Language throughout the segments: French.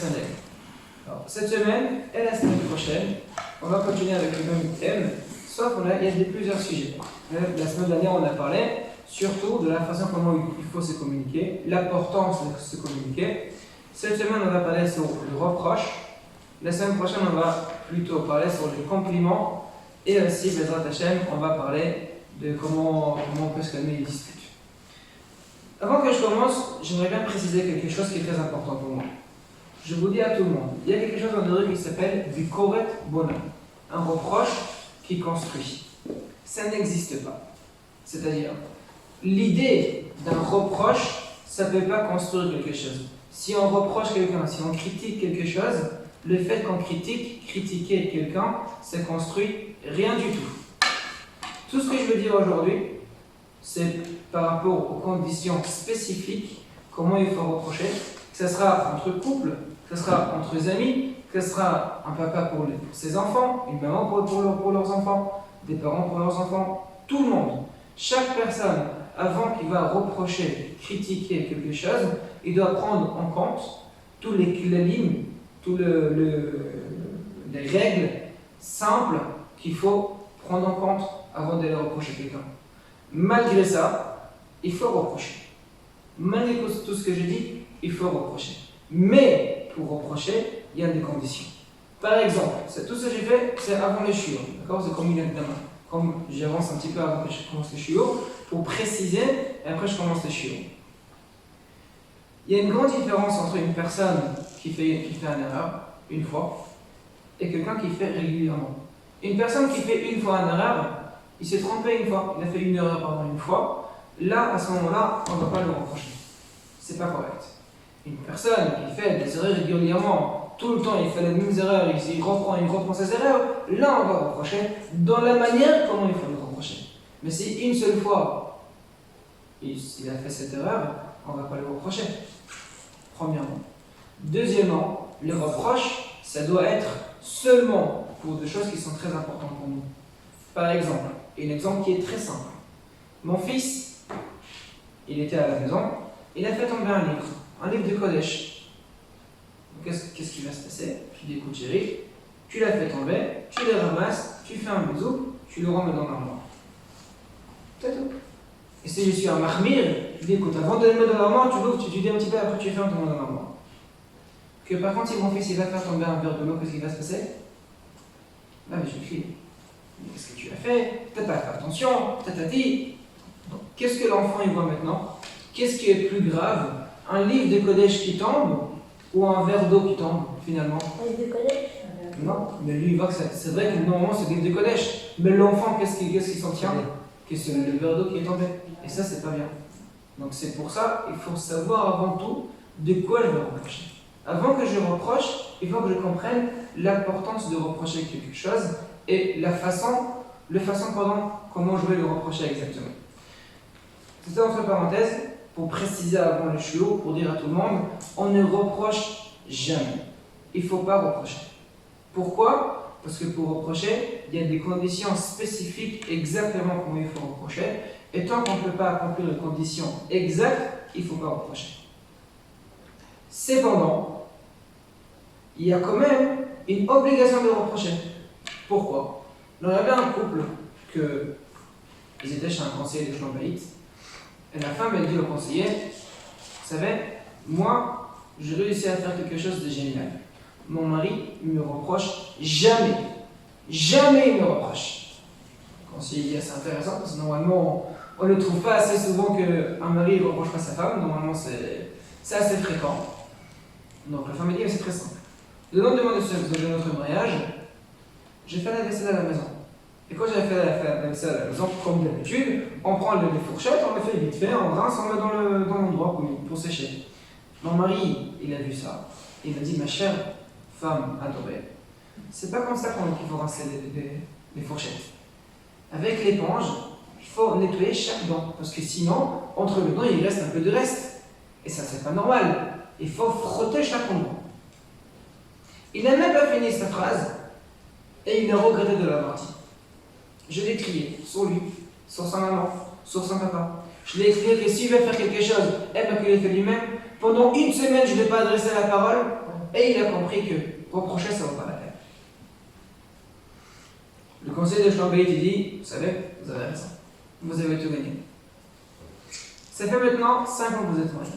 personnel. Alors, cette semaine et la semaine prochaine, on va continuer avec le même thème, sauf il y a plusieurs sujets. La semaine dernière, on a parlé surtout de la façon comment il faut se communiquer, l'importance de se communiquer. Cette semaine, on va parler sur le reproche. La semaine prochaine, on va plutôt parler sur les compliments. Et aussi, Bezrat Hashem, on va parler de comment on peut se calmer les disputes. Avant que je commence, j'aimerais bien préciser quelque chose qui est très important pour moi. Je vous dis à tout le monde, il y a quelque chose en hébreu qui s'appelle du koret bona, un reproche qui construit. Ça n'existe pas. C'est-à-dire, l'idée d'un reproche, ça ne peut pas construire quelque chose. Si on reproche quelqu'un, si on critique quelque chose, le fait qu'on critiquer quelqu'un, ça construit rien du tout. Tout ce que je veux dire aujourd'hui, c'est par rapport aux conditions spécifiques, comment il faut reprocher, que ce sera entre couples, que ce sera entre amis, que ce sera un papa pour ses enfants, une maman pour leurs enfants, des parents pour leurs enfants, tout le monde. Chaque personne, avant qu'il va reprocher, critiquer quelque chose, il doit prendre en compte toutes les lignes, toutes les règles simples qu'il faut prendre en compte avant de reprocher quelqu'un. Malgré ça, il faut reprocher. Malgré tout ce que j'ai dit, il faut reprocher. Mais pour reprocher, il y a des conditions. Par exemple, tout ce que j'ai fait, c'est avant le shiur. D'accord? C'est comme une examen. Comme j'avance un petit peu avant que je commence le shiur, pour préciser, et après je commence le shiur. Il y a une grande différence entre une personne qui fait une erreur une fois et quelqu'un qui fait régulièrement. Une personne qui fait une fois une erreur, il s'est trompé une fois, il a fait une erreur une fois, là, à ce moment-là, on ne va pas le reprocher. C'est pas correct. Une personne qui fait des erreurs régulièrement, tout le temps il fait les mêmes erreurs, il reprend ses erreurs, là on va reprocher dans la manière comment il faut le reprocher. Mais si une seule fois il a fait cette erreur, on ne va pas le reprocher. Premièrement. Deuxièmement, le reproche, ça doit être seulement pour des choses qui sont très importantes pour nous. Par exemple, un exemple qui est très simple. Mon fils, il était à la maison, il a fait tomber un livre de Kodesh. Qu'est-ce qui va se passer? Tu dis, écoute chérie, tu l'as fait tomber, tu le ramasses, tu fais un bisou, tu le remets dans l'armoire. C'est tout. Et si je suis un mahmir, je dis, écoute, avant de le mettre dans l'armoire, tu l'ouvres, tu dis un petit peu, après tu fermes ton dans l'armoire. Que par contre, si mon fils il va faire tomber un verre de l'eau, qu'est-ce qui va se passer? Là, je lui dis, qu'est-ce que tu as fait? T'as pas fait attention, t'as dit. Donc, qu'est-ce que l'enfant il voit maintenant? Qu'est-ce qui est plus grave? Un livre de Kodesh qui tombe ou un verre d'eau qui tombe finalement? Un livre de Kodesh? Non, mais lui il voit que c'est vrai que normalement c'est un livre de Kodesh. Mais l'enfant, qu'est-ce qu'il s'en tient? Que c'est le verre d'eau qui est tombé. Et ça, c'est pas bien. Donc c'est pour ça il faut savoir avant tout de quoi je vais reprocher. Avant que je reproche, il faut que je comprenne l'importance de reprocher quelque chose et la façon comment je vais le reprocher exactement. C'est ça entre parenthèses, pour préciser avant le shiur, pour dire à tout le monde, on ne reproche jamais. Il ne faut pas reprocher. Pourquoi? Parce que pour reprocher, il y a des conditions spécifiques exactement comment il faut reprocher. Et tant qu'on ne peut pas accomplir les conditions exactes, il ne faut pas reprocher. Cependant, il y a quand même une obligation de reprocher. Pourquoi? Il y avait un couple ils étaient chez un conseiller de Shlombaït, et la femme elle dit au conseiller, vous savez, moi, j'ai réussi à faire quelque chose de génial. Mon mari ne me reproche jamais. Jamais il me reproche. Le conseiller dit, c'est intéressant, parce que normalement, on ne trouve pas assez souvent qu'un mari ne reproche pas sa femme. Normalement, c'est assez fréquent. Donc la femme dit, mais c'est très simple. Le lendemain de notre mariage, j'ai fait la vaisselle à la maison. Et quand j'avais fait la vaisselle à la maison, comme d'habitude, on prend les fourchettes, on les fait vite fait, on rince, on met dans l'endroit pour sécher. Mon mari, il a vu ça. Il m'a dit, ma chère femme adorée, c'est pas comme ça qu'il faut rincer les fourchettes. Avec l'éponge, il faut nettoyer chaque dent. Parce que sinon, entre les dents, il reste un peu de reste. Et ça, c'est pas normal. Il faut frotter chaque endroit. Il n'a même pas fini sa phrase et il a regretté de l'avoir dit. Je l'ai crié sur lui, sur sa maman, sur son papa. Je l'ai expliqué que s'il veut faire quelque chose, qu'il le fait lui-même, Pendant une semaine, je ne vais pas adresser la parole. Et il a compris que reprocher, ça ne vaut pas la peine. Le conseil de Schlambelit, il dit, vous savez, vous avez raison. Vous avez tout gagné. Ça fait maintenant 5 ans que vous êtes mariés.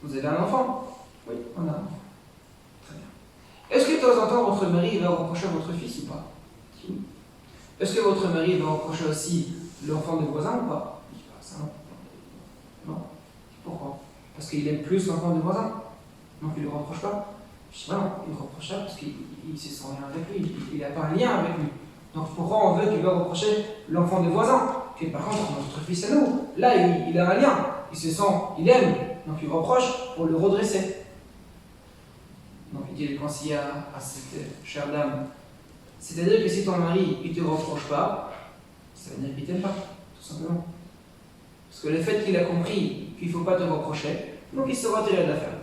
Vous avez un enfant? Oui, on a un enfant. Très bien. Est-ce que de temps en temps, votre mari va reprocher à votre fils ou pas? Oui. Est-ce que votre mari va reprocher aussi l'enfant des voisins ou pas? Ça non. Non. Pourquoi? Parce qu'il aime plus l'enfant des voisins. Donc il ne le reproche pas. Je dis non, il le reproche pas parce qu'il ne se sent rien avec lui. Il n'a pas un lien avec lui. Donc pourquoi on veut qu'il va reprocher l'enfant des voisins? Que par contre, notre fils à nous, là il a un lien. Il se sent, il aime. Donc il reproche pour le redresser. Donc il dit le conseiller à cette chère dame. C'est-à-dire que si ton mari il ne te reproche pas, ça veut dire qu'il ne t'aime pas, tout simplement. Parce que le fait qu'il a compris qu'il ne faut pas te reprocher, donc il se retire de l'affaire.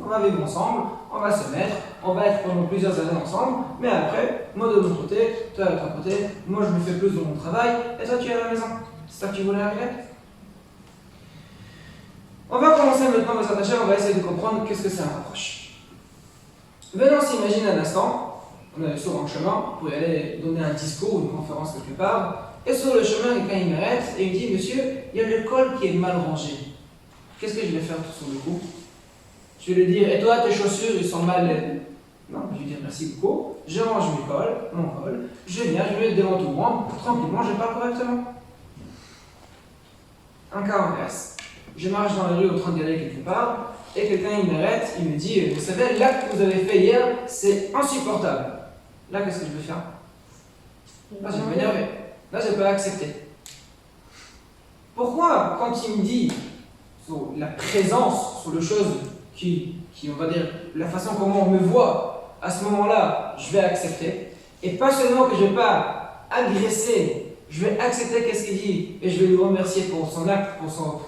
On va vivre ensemble, on va se mettre, on va être pendant plusieurs années ensemble, mais après, moi de mon côté, toi de ton côté, moi je me fais plus de mon travail, et toi tu es à la maison. C'est ça que tu voulais arriver? On va commencer maintenant, mes attachés, on va essayer de comprendre qu'est-ce que c'est un reproche. Venons s'imaginer un instant, on est sur un chemin pour y aller donner un discours ou une conférence quelque part, et sur le chemin, quelqu'un il m'arrête et il me dit, monsieur, il y a le col qui est mal rangé. Qu'est-ce que je vais faire tout sur le coup? Je vais lui dire, et toi, tes chaussures, ils sont mal. Non, je vais lui dire merci beaucoup, je range mon col, je viens, je vais mettre devant tout le monde, tranquillement, je parle correctement. Un cas inverse. Je marche dans la rue en train d'y aller quelque part, et quelqu'un il m'arrête, il me dit, vous savez, l'acte que vous avez fait hier, c'est insupportable. Là, qu'est-ce que je vais faire? Là, je vais m'énerver. Là, je ne vais pas accepter. Pourquoi, quand il me dit sur la présence, sur les choses qui, on va dire, la façon comment on me voit, à ce moment-là, je vais accepter. Et pas seulement que je ne vais pas agresser, je vais accepter qu'est-ce qu'il dit et je vais lui remercier pour son acte,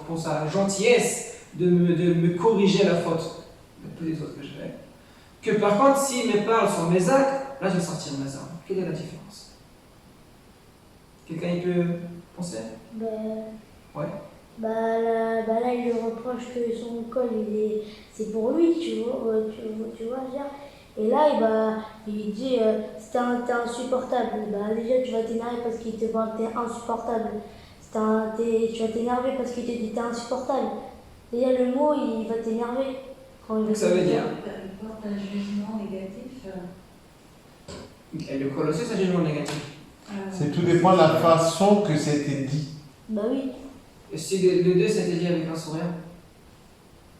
pour sa gentillesse de me corriger la faute de tous les autres que je fais. Que par contre, s'il me parle sur mes actes, là, je vais sortir mes armes. Quelle est la différence? Quelqu'un il peut penser? Ouais. Là, il lui reproche que son col, c'est pour lui, tu vois, je veux dire. Et là, il dit, t'es insupportable. Déjà, tu vas t'énerver parce qu'il te parle, t'es insupportable. Tu vas t'énerver parce qu'il te dit, t'es insupportable. Déjà, le mot, il va t'énerver. Ça veut dire Il porte un jugement négatif. Et le col aussi, c'est un jugement négatif. C'est tout dépend de la façon que c'était dit. Bah oui. Et si les deux c'était dit avec un sourire?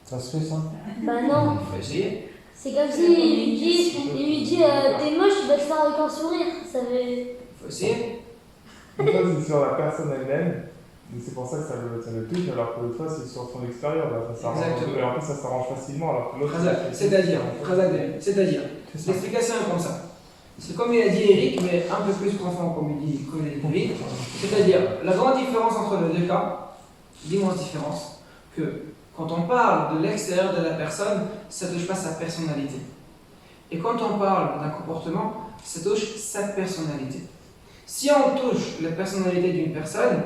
Ça se fait ça? Bah non. Il faut essayer. C'est comme si il lui dit t'es moche, tu vas te faire avec un sourire. Ça veut... Il faut essayer. Une fois, c'est sur la personne elle-même, et c'est pour ça que ça le touche, alors que l'autre fois, c'est sur son extérieur. Là, ça s'arrange, et en plus, ça s'arrange facilement, alors que l'autre. C'est-à-dire, l'explication est comme ça. C'est comme il a dit Eric, mais un peu plus profond, comme il dit Eric. C'est-à-dire, la grande différence entre les deux cas, l'immense différence, que quand on parle de l'extérieur de la personne, ça ne touche pas sa personnalité. Et quand on parle d'un comportement, ça touche sa personnalité. Si on touche la personnalité d'une personne,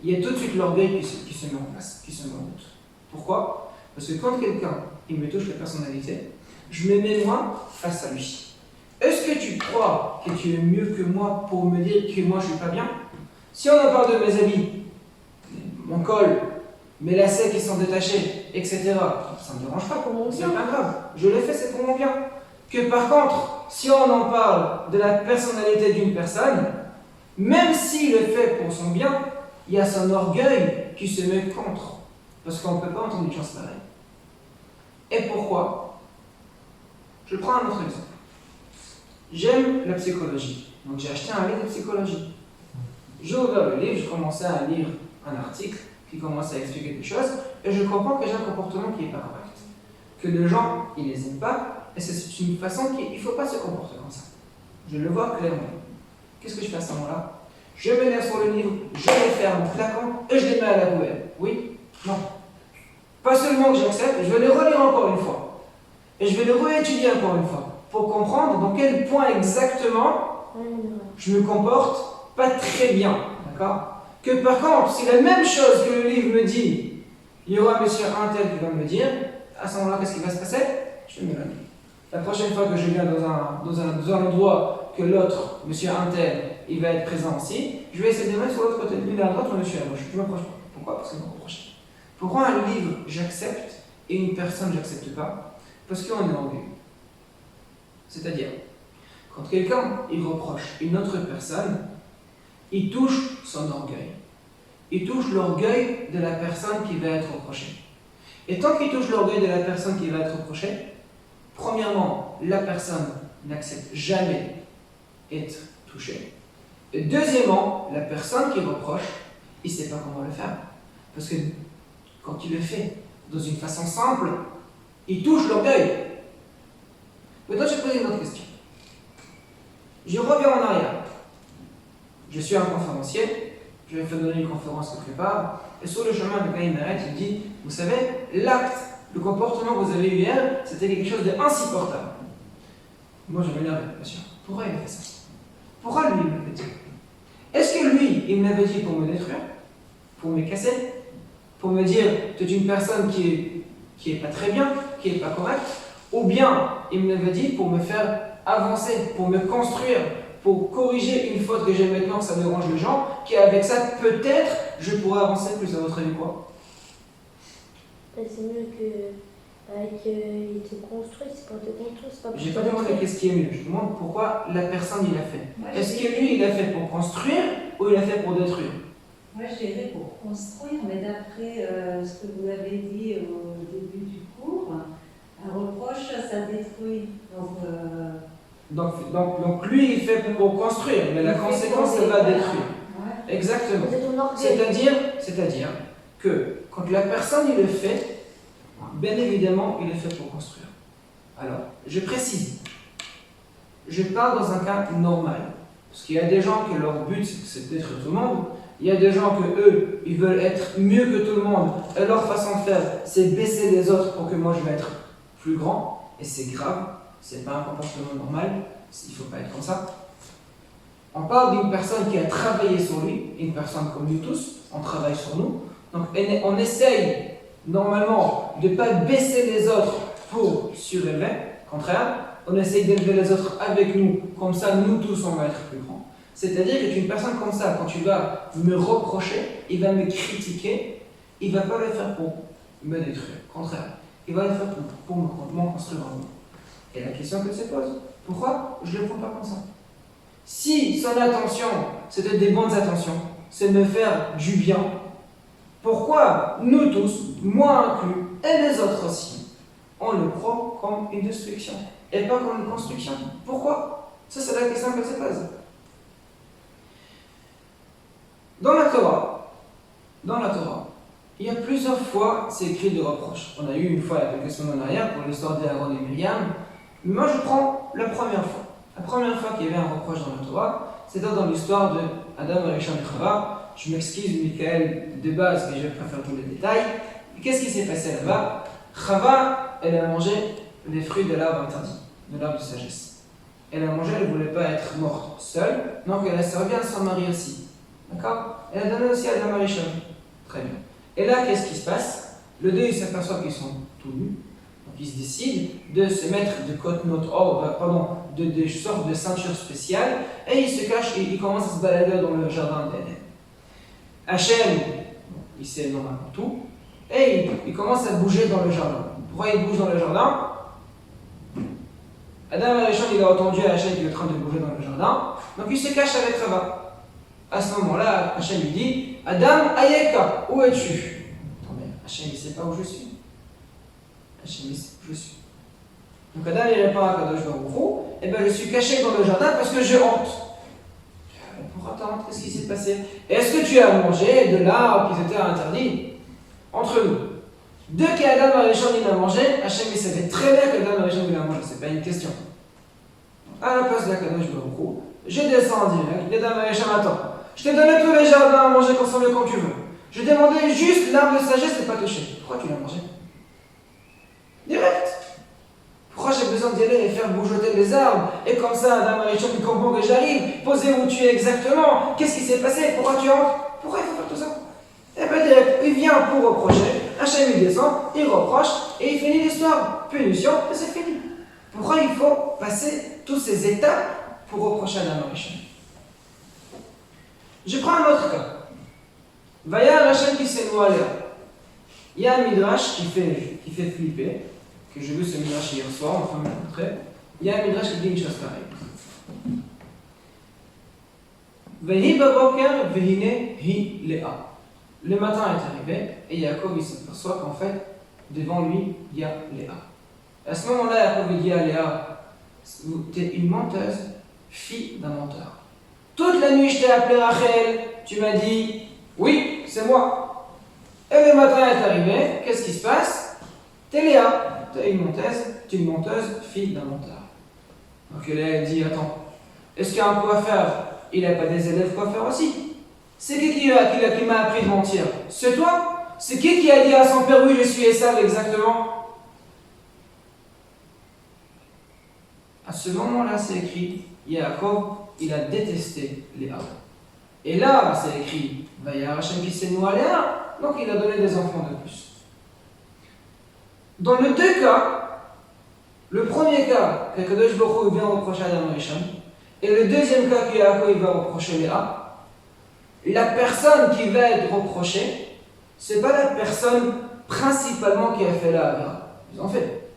il y a tout de suite l'orgueil qui se met en place, qui se met en route. Pourquoi? Parce que quand quelqu'un il me touche la personnalité, je me mets moi face à lui. Est-ce que tu crois que tu es mieux que moi pour me dire que moi je suis pas bien? Si on en parle de mes habits, mon col, mes lacets qui sont détachés, etc., ça ne me dérange pas, c'est pas grave. Je le fais, c'est pour mon bien. Que par contre, si on en parle de la personnalité d'une personne, même s'il le fait pour son bien, il y a son orgueil qui se met contre. Parce qu'on ne peut pas entendre une chose pareille. Et pourquoi? Je prends un autre exemple. J'aime la psychologie. Donc j'ai acheté un livre de psychologie. J'ai ouvert le livre, je commençais à lire un article qui commence à expliquer des choses, et je comprends que j'ai un comportement qui n'est pas correct. Que les gens, ils ne les aiment pas, et c'est une façon qu'il ne faut pas se comporter comme ça. Je le vois clairement. Qu'est-ce que je fais à ce moment-là? Je me lève sur le livre, je les ferme en claquant, et je les mets à la poubelle. Oui? Non. Pas seulement que j'accepte, je vais les relire encore une fois. Et je vais les réétudier encore une fois, pour comprendre dans quel point exactement je me comporte pas très bien. D'accord? Que par contre, si la même chose que le livre me dit, il y aura monsieur un tel qui va me dire, à ce moment-là, qu'est-ce qui va se passer? Je vais m'éloigner. La prochaine fois que je viens dans un endroit que l'autre, monsieur Intel, il va être présent aussi, je vais essayer de mettre sur l'autre côté. Lui, il est à droite, monsieur à gauche. Je ne m'approche pas. Pourquoi? Parce qu'il me reproche. Pourquoi un livre, j'accepte, et une personne, j'accepte pas? Parce qu'on est orgueilleux. C'est-à-dire, quand quelqu'un, il reproche une autre personne, il touche son orgueil. Il touche l'orgueil de la personne qui va être reprochée. Et tant qu'il touche l'orgueil de la personne qui va être reprochée, premièrement, la personne n'accepte jamais être touchée. Et deuxièmement, la personne qui reproche, il ne sait pas comment le faire. Parce que quand il le fait dans une façon simple, il touche l'orgueil. Maintenant, je vais poser une autre question. Je reviens en arrière. Je suis un conférencier, je vais faire donner une conférence quelque part, et sur le chemin, le gars il m'arrête, il me dit, vous savez, l'acte, le comportement que vous avez eu hier, c'était quelque chose d'insupportable. Moi, je m'énerve, bien sûr. Pourquoi il a fait ça? Pourquoi lui, il me l'a dit? Est-ce que lui, il me l'avait dit pour me détruire? Pour me casser? Pour me dire, tu es une personne qui est pas très bien, qui est pas correcte? Ou bien, il me l'avait dit pour me faire avancer, pour me construire, pour corriger une faute que j'ai maintenant, que ça dérange les gens, qu'avec ça, peut-être, je pourrais avancer plus à votre avis, quoi? C'est mieux qu'il te construise, c'est pas te construire, c'est pas pour J'ai te pas demandé détruire. qu'est-ce qui est mieux, je demande pourquoi la personne il a fait. Moi, Est-ce je que lui il a fait pour construire ou il a fait pour détruire? Moi, je dirais pour construire, mais d'après ce que vous avez dit au début du cours, un reproche, ça détruit. Donc lui il fait pour construire, mais la conséquence elle va détruire. Ouais. Exactement. C'est ton orgueil. C'est-à-dire que quand la personne il le fait, bien évidemment il est fait pour construire. Alors, je précise, je parle dans un cas normal, parce qu'il y a des gens que leur but c'est de détruire tout le monde, il y a des gens que eux, ils veulent être mieux que tout le monde, et leur façon de faire c'est baisser les autres pour que moi je vais être plus grand, et c'est grave, c'est pas un comportement normal, il faut pas être comme ça. On parle d'une personne qui a travaillé sur lui, une personne comme nous tous, on travaille sur nous, donc on essaye normalement de ne pas baisser les autres pour surélever, au contraire, on essaye d'élever les autres avec nous, comme ça nous tous on va être plus grands. C'est-à-dire que une personne comme ça, quand tu vas me reprocher, il va me critiquer, il ne va pas le faire pour me détruire, au contraire, il va le faire pour me construire en moi. Et la question que se pose, pourquoi je ne le prends pas comme ça? Si son attention, c'était des bonnes attentions, c'est de me faire du bien, pourquoi nous tous, moi inclus, et les autres aussi, on le prend comme une destruction et pas comme une construction? Pourquoi? Ça, c'est la question qu'elle se pose. Dans la Torah, il y a plusieurs fois c'est écrit de reproches. On a eu une fois, il y a quelques semaines en arrière, pour l'histoire d'Aaron et Myriam. Mais moi, je prends la première fois. La première fois qu'il y avait un reproche dans la Torah, c'était dans l'histoire de Adam, Rishon et Chava. Je m'excuse, Michael, de base, mais je préfère tous les détails. Qu'est-ce qui s'est passé là-bas? Chava, elle a mangé les fruits de l'arbre interdit, de l'arbre de sagesse. Elle a mangé, elle ne voulait pas être morte seule, donc elle a servi à son mari aussi. D'accord? Elle a donné aussi à Adam Rishon. Très bien. Et là, qu'est-ce qui se passe? Le deux, il s'aperçoit qu'ils sont tout nus. Donc ils se décident de se mettre des sortes de ceintures spéciales, et ils se cachent, et ils commencent à se balader dans le jardin d'Éden. Hachem, il sait normalement tout, et il commence à bouger dans le jardin. Pourquoi il bouge dans le jardin? Adam et Rishon, il a entendu Hachem qui est en train de bouger dans le jardin, donc il se cache avec Chava. À ce moment-là, Hachem lui dit, Adam, Ayeka, où es-tu? Attends, mais Hachem, il ne sait pas où je suis. Hachem, il sait où je suis. Donc Adam, il répond à Kadosh Baruch Hu, eh bien, je suis caché dans le jardin parce que j'ai honte. Pourquoi t'as honte? Qu'est-ce qui s'est passé? Est-ce que tu as mangé de l'arbre qui était interdit? Entre nous. Dès qu'Adam et Rishon il a mangé, Hachem il savait très bien qu'Adam et Rishon il a mangé, c'est pas une question. À la place de la Kadosh Baruch Hu, je descends en direct, Adam et Rishon attends. Je t'ai donné tous les jardins à manger, consommer comme tu veux. Je demandais juste l'arbre de sagesse et pas touché. Pourquoi tu l'as mangé? Direct. Pourquoi j'ai besoin d'y aller et faire bougeoter les arbres? Et comme ça, Adam et Rishon, il comprend que j'arrive. Posez où tu es exactement. Qu'est-ce qui s'est passé? Pourquoi tu entres? Pourquoi il faut faire tout ça? Eh bien, direct, il vient pour reprocher. Hachem il descend, il reproche et il finit l'histoire. Punition et c'est fini. Pourquoi il faut passer toutes ces étapes pour reprocher à Adam Arishon? Je prends un autre cas. Vaya Hachem qui s'est noyé. Il y a un midrash qui fait flipper, que j'ai vu ce midrash hier soir, enfin me montrer. Il y a un midrash qui dit une chose pareille. Vehi baboker vehine hi Léa. Le matin est arrivé et Yaakov il s'aperçoit qu'en fait, devant lui, il y a Léa. À ce moment-là, Yaakov dit à Léa, tu es une menteuse, fille d'un menteur. Toute la nuit, je t'ai appelé Rachel, tu m'as dit, oui, c'est moi. Et le matin est arrivé, qu'est-ce qui se passe? T'es Léa, tu es une menteuse, fille d'un menteur. Donc Léa dit, attends, est-ce qu'il y a un coiffeur? Il n'a pas des élèves coiffeurs aussi? C'est qui m'a appris de mentir? C'est toi? C'est qui a dit à son père, oui, je suis Esav exactement? À ce moment-là, c'est écrit, Yaakov, il a détesté Léa. Et là, c'est écrit, Vaya Hachem qui s'est noué à Léa, donc il a donné des enfants de plus. Dans les deux cas, le premier cas, que Kadosh Baruch Hu vient reprocher à Adam Arishon, et le deuxième cas que Yaakov va reprocher Léa, la personne qui va être reprochée, c'est pas la personne principalement qui a fait la Avera. Ils ont fait.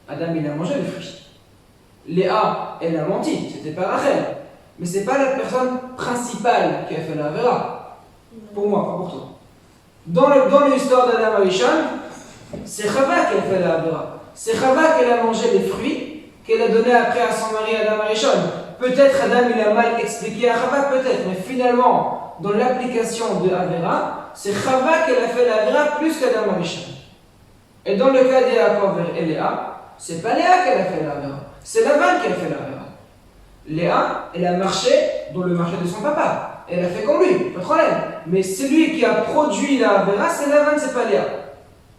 Adam, il a mangé le fruit. Léa, elle a menti, c'était pas Rachel. Mais c'est pas la personne principale qui a fait la Avera. Pour moi, pas pour toi. Dans l'histoire d'Adam Arishon, c'est Chava qui a fait la Avera. C'est Chava qui a mangé les fruits qu'elle a donné après à son mari Adam Arishon. Peut-être Adam il a mal expliqué à Chava, peut-être, mais finalement, dans l'application de Avera, c'est Chava qui a fait la Avera plus qu'Adam Arishon. Et dans le cas de Yaakov et Léa, c'est pas Léa qui a fait la Avera, c'est Lavan qui a fait la Avera. Léa, elle a marché dans le marché de son papa. Elle a fait comme lui, pas de problème. Mais celui qui a produit la Avera, c'est Lavan, c'est pas Léa.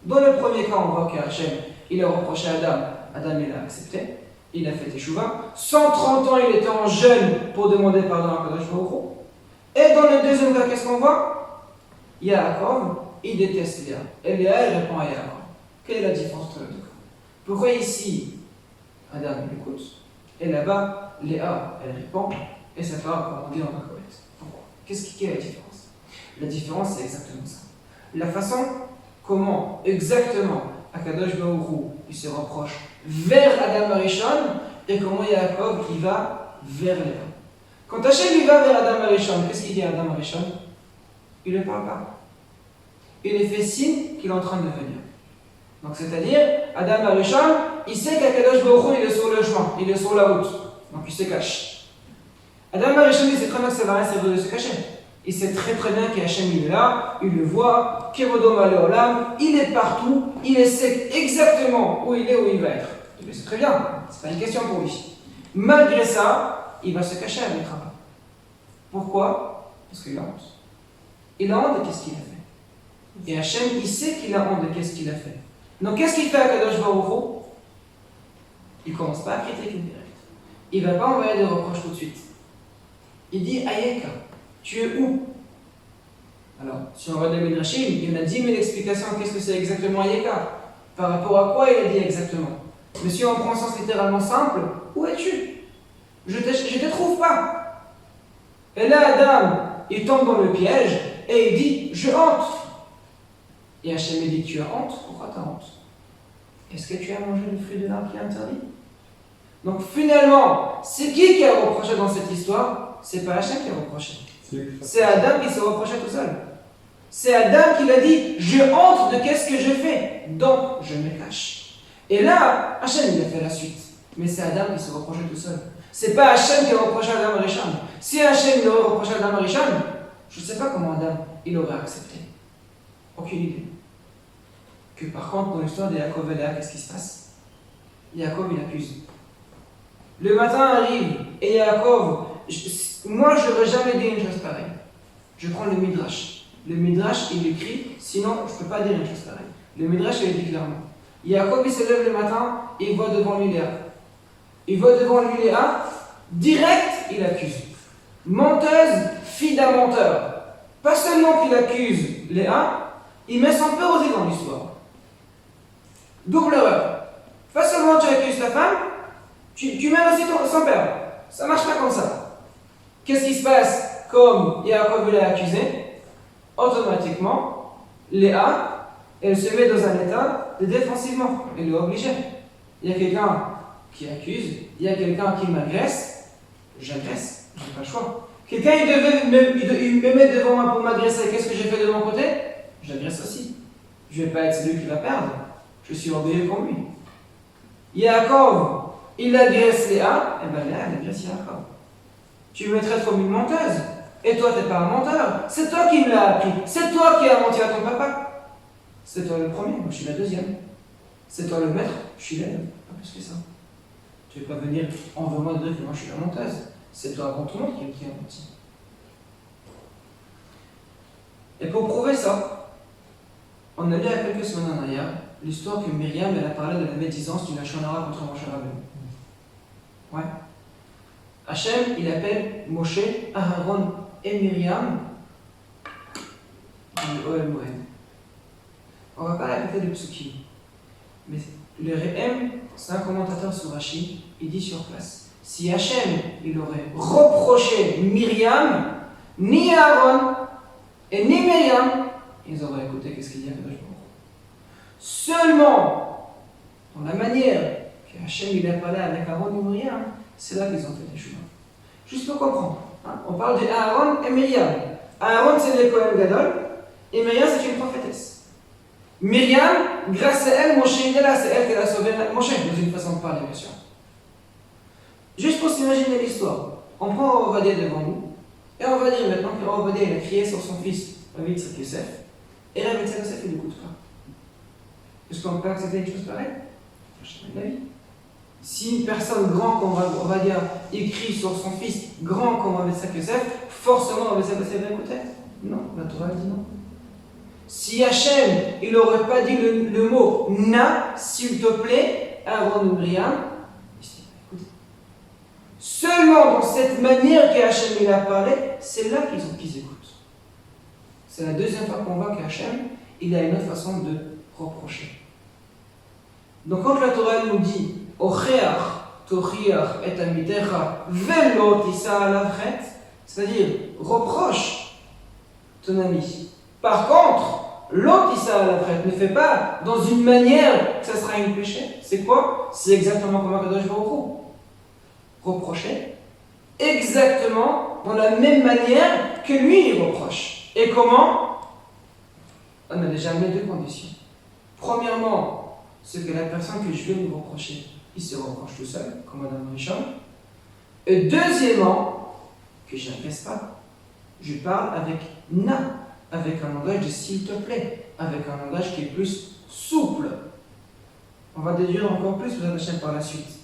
Dans le premier cas, on voit qu'Hachem, il a reproché à Adam. Adam, il a accepté. Il a fait Teshuvah. 130 ans, il était en jeûne pour demander pardon à Kadosh Baruch Hu. Et dans le deuxième cas, qu'est-ce qu'on voit? Yaakov, il déteste Léa. Et Léa, elle répond à Yaakov. Quelle est la différence entre les deux cas? Pourquoi ici, Adam écoute, et là-bas, Léa, elle répond, et ça fera comme on dit en Makoret. Pourquoi? Quelle est la différence? La différence, c'est exactement ça. La façon, comment exactement Akadosh Baruch Hu, il se rapproche vers Adam Arishon, et comment Yaakov, il va vers Léa. Quand Hachem il va vers Adam Arishon, qu'est-ce qu'il dit à Adam Arishon? Il ne parle pas. Il lui fait signe qu'il est en train de venir. Donc c'est-à-dire, Adam Arishon, il sait qu'Akadosh Baruch Hu, il est sur le chemin, il est sur la route. Donc il se cache. Adam Arishon, il sait très bien que ça va rien servir de se cacher. Il sait très très bien qu'Hachem il est là, il le voit, Kevodom Aleolam, il est partout, il sait exactement où il est, où il va être. Il le sait très bien, c'est pas une question pour lui. Malgré ça, il va se cacher avec Rabba. Pourquoi? Parce qu'il a honte. Il a honte de qu'est-ce qu'il a fait. Et Hachem, il sait qu'il a honte de qu'est-ce qu'il a fait. Donc qu'est-ce qu'il fait à Kadosh Baruch Hu? Il commence pas à critiquer direct. Il va pas envoyer des reproches tout de suite. Il dit Ayeka. Tu es où? Alors, si on regarde les Midrashim, il y en a 10 000 explications. Qu'est-ce que c'est exactement Ayeka? Par rapport à quoi il a dit exactement? Mais si on prend un sens littéralement simple, où es-tu? Je te trouve pas. Et là, Adam, il tombe dans le piège et il dit je honte. Et Hachem lui dit tu as honte? Pourquoi tu as honte? Est-ce que tu as mangé le fruit de l'arbre qui est interdit? Donc finalement, c'est qui a reproché dans cette histoire? C'est pas Hachem qui a reproché. C'est Adam qui s'est reproché tout seul. C'est Adam qui l'a dit j'ai honte de qu'est-ce que je fais, donc je me cache. Et là, Hachem il a fait la suite. Mais c'est Adam qui s'est reproché tout seul. C'est pas Hachem qui a reproché à Adam Arishon. Si Hachem il aurait reproché à Adam Arishon, je ne sais pas comment Adam il aurait accepté. Aucune idée. Que par contre, dans l'histoire de Yaakov et Léa, qu'est-ce qui se passe? Yaakov il accuse. Le matin arrive et Yaakov, moi je n'aurais jamais dit une chose pareille. Je prends le Midrash. Le Midrash il écrit, sinon je ne peux pas dire une chose pareille. Le Midrash il dit clairement. Yaakov il se lève le matin et il voit devant lui Léa. Il voit devant lui Léa, direct il accuse. Menteuse, fille d'un menteur. Pas seulement qu'il accuse Léa, il met son père aussi dans l'histoire. Double erreur. Pas seulement tu accuses ta femme, tu mets aussi son père. Ça marche pas comme ça. Qu'est-ce qui se passe? Comme Yaakov l'a accusé, automatiquement, Léa, elle se met dans un état de défensivement. Elle est obligée. Il y a quelqu'un qui accuse, il y a quelqu'un qui m'agresse, j'agresse, j'ai pas le choix. Quelqu'un il me met devant moi pour m'agresser, qu'est-ce que j'ai fait de mon côté? J'agresse aussi. Je ne vais pas être celui qui va perdre. Je suis obéi comme lui. Yaakov, il agresse Léa, et bien Léa, elle agresse Yaakov. Tu me traites comme une menteuse. Et toi, tu n'es pas un menteur. C'est toi qui me l'as appris. C'est toi qui as menti à ton papa. C'est toi le premier, moi je suis la deuxième. C'est toi le maître, je suis l'élève. Pas plus que ça. Tu ne vais pas venir envers moi dire que moi je suis la menteuse. C'est toi avant tout le monde qui a menti. Et pour prouver ça, on a lu il y a quelques semaines en arrière l'histoire que Myriam elle a parlé de la médisance du Lachon Hara contre Moshe Rabbeinu. Ouais. Hachem, il appelle Moshe, Aharon et Myriam dans le Ohel Moed. On va pas répéter le psukim, mais le Rehem, c'est un commentateur sur Rashi, il dit sur place. Si Hachem, il aurait reproché Myriam, ni Aaron et ni Myriam, ils auraient écouté qu'est-ce qu'il dit à Kadosh Baruch Hu. Seulement, dans la manière que Hachem il a parlé avec Aaron et Myriam, c'est là qu'ils ont fait des chemins. Juste pour comprendre, hein? On parle de Aaron et Myriam. Aaron c'est le Kohen Gadol, et Myriam c'est une prophétesse. Myriam, grâce à elle, Moshe est là, c'est elle qui a sauvé Moshe, dans une façon de parler, bien sûr. Juste pour s'imaginer l'histoire, on prend Ovadia devant nous, et on va dire maintenant que Ovadia il a crié sur son fils, Rabbi Yitzhak Yosef, et Rabbi Yitzhak Yosef il n'écoute pas. Est-ce qu'on peut accepter une chose pareille? Jamais de la vie. Si une personne grande comme Ovadia écrit sur son fils, grand comme Rabbi Yitzhak Yosef, forcément Rabbi Yitzhak Yosef va écouter? Non, la Torah dit non. Si Hachem, il n'aurait pas dit le mot na, s'il te plaît, Aaron ou Myriam, écoutez. Seulement dans cette manière que Hachem il a parlé, c'est là qu'ils écoutent. C'est la deuxième fois qu'on voit qu'Hachem, il a une autre façon de reprocher. Donc quand la Torah nous dit Ocheach, Tochiach et Amitecha, Velo Tissa Alavret, c'est-à-dire reproche ton ami. Par contre, l'autre Issa à la prête ne fait pas dans une manière que ça sera un péché. C'est quoi? C'est exactement comme Akadosh Baruch Hu. Reprocher exactement dans la même manière que lui il reproche. Et comment? On a déjà mis deux conditions. Premièrement, c'est que la personne que je vais lui reprocher, il se reproche tout seul, comme Madame Richard. Et deuxièmement, que je n'agresse pas. Je parle avec na. Avec un langage de s'il te plaît, avec un langage qui est plus souple. On va déduire encore plus la chaîne par la suite.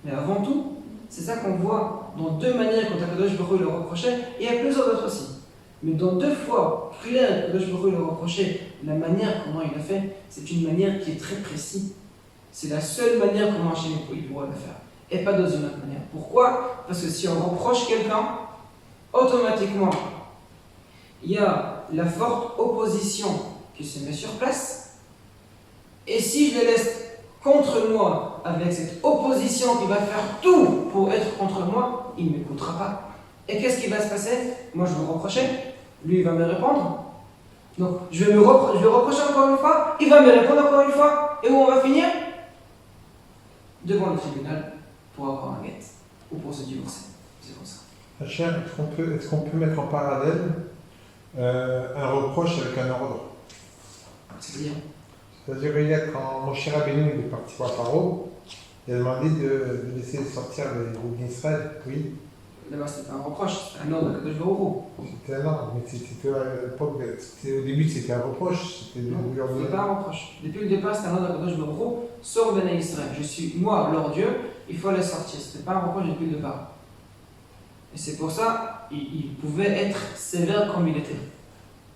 Mais avant tout, c'est ça qu'on voit dans deux manières quand Akadosh Baruch Hu le reprochait, et il y a plusieurs d'autres aussi. Mais dans deux fois claires Akadosh Baruch Hu le reprochait, la manière comment il l'a fait, c'est une manière qui est très précise. C'est la seule manière comment Hachem il pourra le faire, et pas dans une autre manière. Pourquoi? Parce que si on reproche quelqu'un, automatiquement, il y a la forte opposition qui se met sur place. Et si je le laisse contre moi, avec cette opposition qui va faire tout pour être contre moi, il ne m'écoutera pas. Et qu'est-ce qui va se passer? Moi je vais me reprocher, lui il va me répondre. Donc je vais reprocher encore une fois, il va me répondre encore une fois. Et où on va finir? Devant le tribunal pour avoir un guet ou pour se divorcer. C'est comme ça. Hachem, est-ce qu'on peut mettre en parallèle un reproche avec un ordre? C'est-à-dire, il y a quand Moshe Rabbeinu est parti voir Pharaon, il a demandé de laisser sortir les groupes d'Israël. Oui. D'abord, c'était pas un reproche, c'était un ordre que je veux au bout. C'était un ordre, mais c'était à l'époque, au début c'était un reproche. C'était pas un reproche. Depuis le départ, c'était un ordre que je veux au bout, sors Béné Israël. Je suis moi, leur Dieu, il faut les sortir. C'était pas un reproche depuis le départ. Et c'est pour ça il pouvait être sévère comme il était.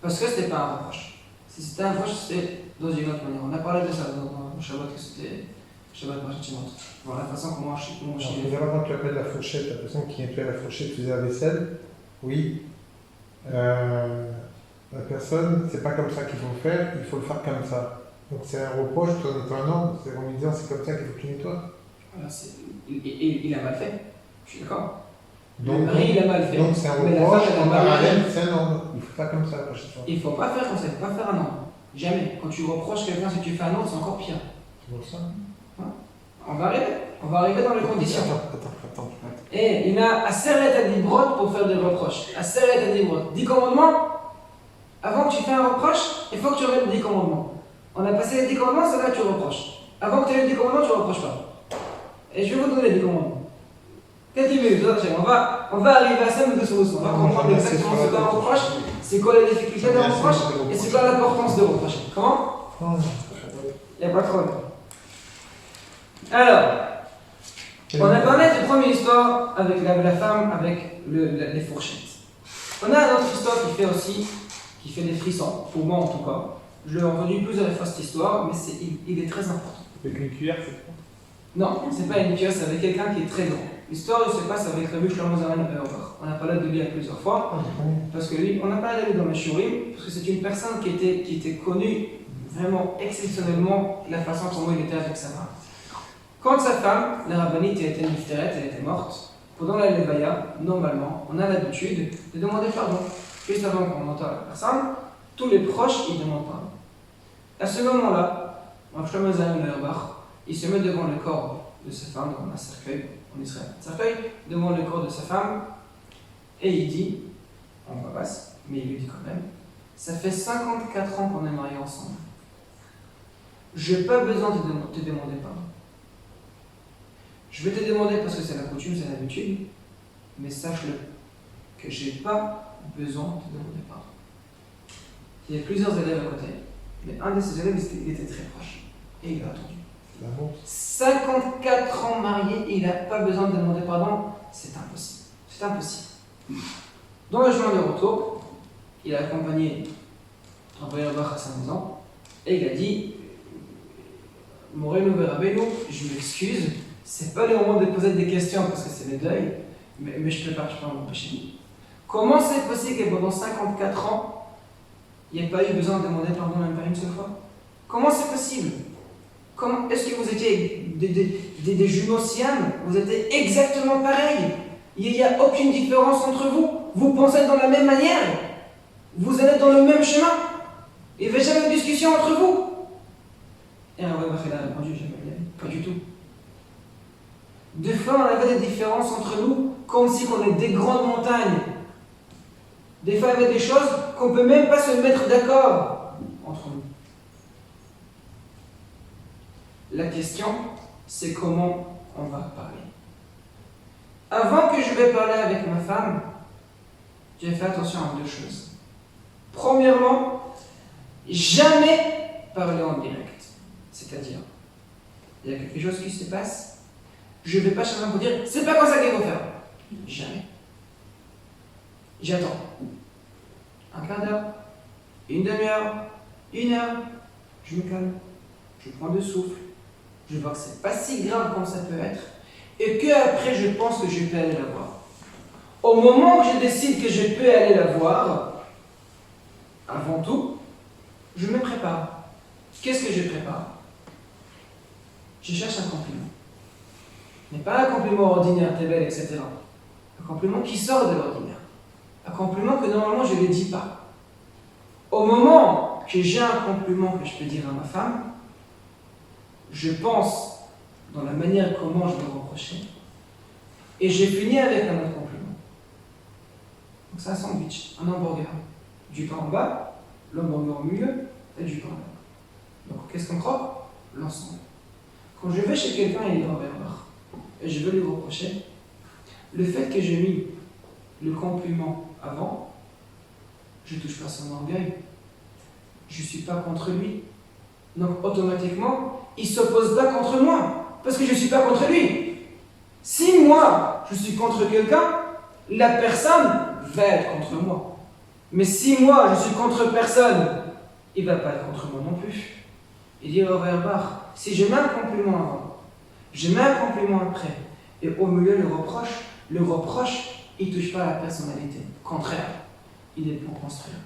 Parce que c'était pas un reproche. Si c'était un reproche, c'était dans une autre manière. On a parlé de ça dans le Shabbat, que c'était Shabbat Parachimot. Voilà la façon comment je verra quand tu appelles la fourchette, la personne qui nettoie la fourchette faisait la vaisselle. Oui. la personne, c'est pas comme ça qu'il faut faire, il faut le faire comme ça. Donc c'est un reproche, toi en étant un homme, c'est en lui disant c'est comme ça qu'il faut que tu nettoies. Voilà, il a mal fait. Je suis d'accord. Le Donc, mari, il a mal fait. donc c'est un Mais la reproche, femme, elle a en mal fait. parallèle, c'est un homme. Il faut pas comme ça la prochaine fois. Il ne faut pas faire comme ça, il ne faut pas faire un ordre. Jamais. Quand tu reproches quelqu'un si tu fais un ordre, c'est encore pire. C'est pour ça. On va arriver dans les conditions. Attends. Et il a Aseret Adibrot pour faire des reproches. Aseret Adibrot. 10 commandements. Avant que tu fais un reproche, il faut que tu remettes 10 commandements. On a passé les 10 commandements, c'est là que tu reproches. Avant que tu aies les 10 commandements, tu ne reproches pas. Et je vais vous donner les 10 commandements. Quelques minutes, on va arriver à ça, mais doucement. On va comprendre exactement ce qu'est un reproche, c'est quoi la difficulté d'un reproche, et c'est quoi l'importance de reprocher. Comment? Il n'y a pas de problème. Alors, on a parlé de première histoire avec la femme avec les fourchettes. On a une autre histoire qui fait des frissons, pour moi en tout cas. Je l'ai entendu plusieurs fois cette histoire, mais il est très important. Avec une cuillère, c'est quoi? Non, c'est pas une pieuse, c'est avec quelqu'un qui est très grand. L'histoire se passe avec Rabbi Shlomo Zalman Auerbach. On a parlé de lui à plusieurs fois, parce que lui, on a parlé de lui dans mes shurim, parce que c'est une personne qui était connue vraiment exceptionnellement la façon comment il était avec sa femme. Quand sa femme, la rabbinite, était nifteret, elle était morte, pendant la levaya, normalement, on a l'habitude de demander pardon. Juste avant qu'on enterre la personne, tous les proches, ils demandent pardon. À ce moment-là, Rabbi Shlomo Zalman Auerbach, il se met devant le corps de sa femme, dans un cercueil, en Israël, un cercueil, devant le corps de sa femme, et il dit, en voix basse, mais il lui dit quand même, ça fait 54 ans qu'on est mariés ensemble. Je n'ai pas besoin de te demander pardon. Je vais te demander parce que c'est la coutume, c'est l'habitude, mais sache-le, que je n'ai pas besoin de te demander pardon. Il y a plusieurs élèves à côté, mais un de ces élèves, il était très proche, et il a attendu. 54 ans marié et il n'a pas besoin de demander pardon, c'est impossible. C'est impossible. Dans le chemin de retour, il a accompagné Rabbi Auerbach à sa maison et il a dit Moreno Verabeno, je m'excuse, c'est pas le moment de poser des questions parce que c'est le deuil, mais je peux pas m'empêcher. Comment c'est possible que pendant 54 ans, il n'y ait pas eu besoin de demander pardon même pas une seule fois? Comment c'est possible? Est-ce que vous étiez des jumeaux siam? Vous étiez exactement pareils. Il n'y a aucune différence entre vous. Vous pensez dans la même manière. Vous allez dans le même chemin. Il n'y avait jamais de discussion entre vous. Et Rabbi Auerbach a répondu, pas du tout. Des fois, on avait des différences entre nous, comme si on est des grandes montagnes. Des fois, il y avait des choses qu'on ne peut même pas se mettre d'accord entre nous. La question, c'est comment on va parler. Avant que je vais parler avec ma femme, j'ai fait attention à deux choses. Premièrement, jamais parler en direct. C'est-à-dire, il y a quelque chose qui se passe, je ne vais pas chercher pour dire, c'est pas comme ça qu'il faut faire. Jamais. J'attends. Un quart d'heure, une demi-heure, une heure, je me calme, je prends deux souffles. Je vois que c'est pas si grave comme ça peut être, et qu'après je pense que je peux aller la voir. Au moment que je décide que je peux aller la voir, avant tout, je me prépare. Qu'est-ce que je prépare? Je cherche un compliment. Mais pas un compliment ordinaire, t'es belle, etc. Un compliment qui sort de l'ordinaire. Un compliment que normalement je ne dis pas. Au moment que j'ai un compliment que je peux dire à ma femme, je pense dans la manière comment je vais reprocher, et j'ai fini avec un autre compliment. Donc c'est un sandwich, un hamburger. Du pain en bas, l'hamburger au milieu, et du pain en bas. Donc qu'est-ce qu'on croque? L'ensemble. Quand je vais chez quelqu'un et il est en verre, et je veux lui reprocher, le fait que j'ai mis le compliment avant, je ne touche pas son orgueil. Je ne suis pas contre lui. Donc automatiquement, il ne s'oppose pas contre moi, parce que je ne suis pas contre lui. Si moi, je suis contre quelqu'un, la personne va être contre moi. Mais si moi, je suis contre personne, il ne va pas être contre moi non plus. Il dit au Auerbach, si je mets un compliment avant, je mets un compliment après, et au milieu le reproche, il ne touche pas à la personnalité. Au contraire, il est pour construire.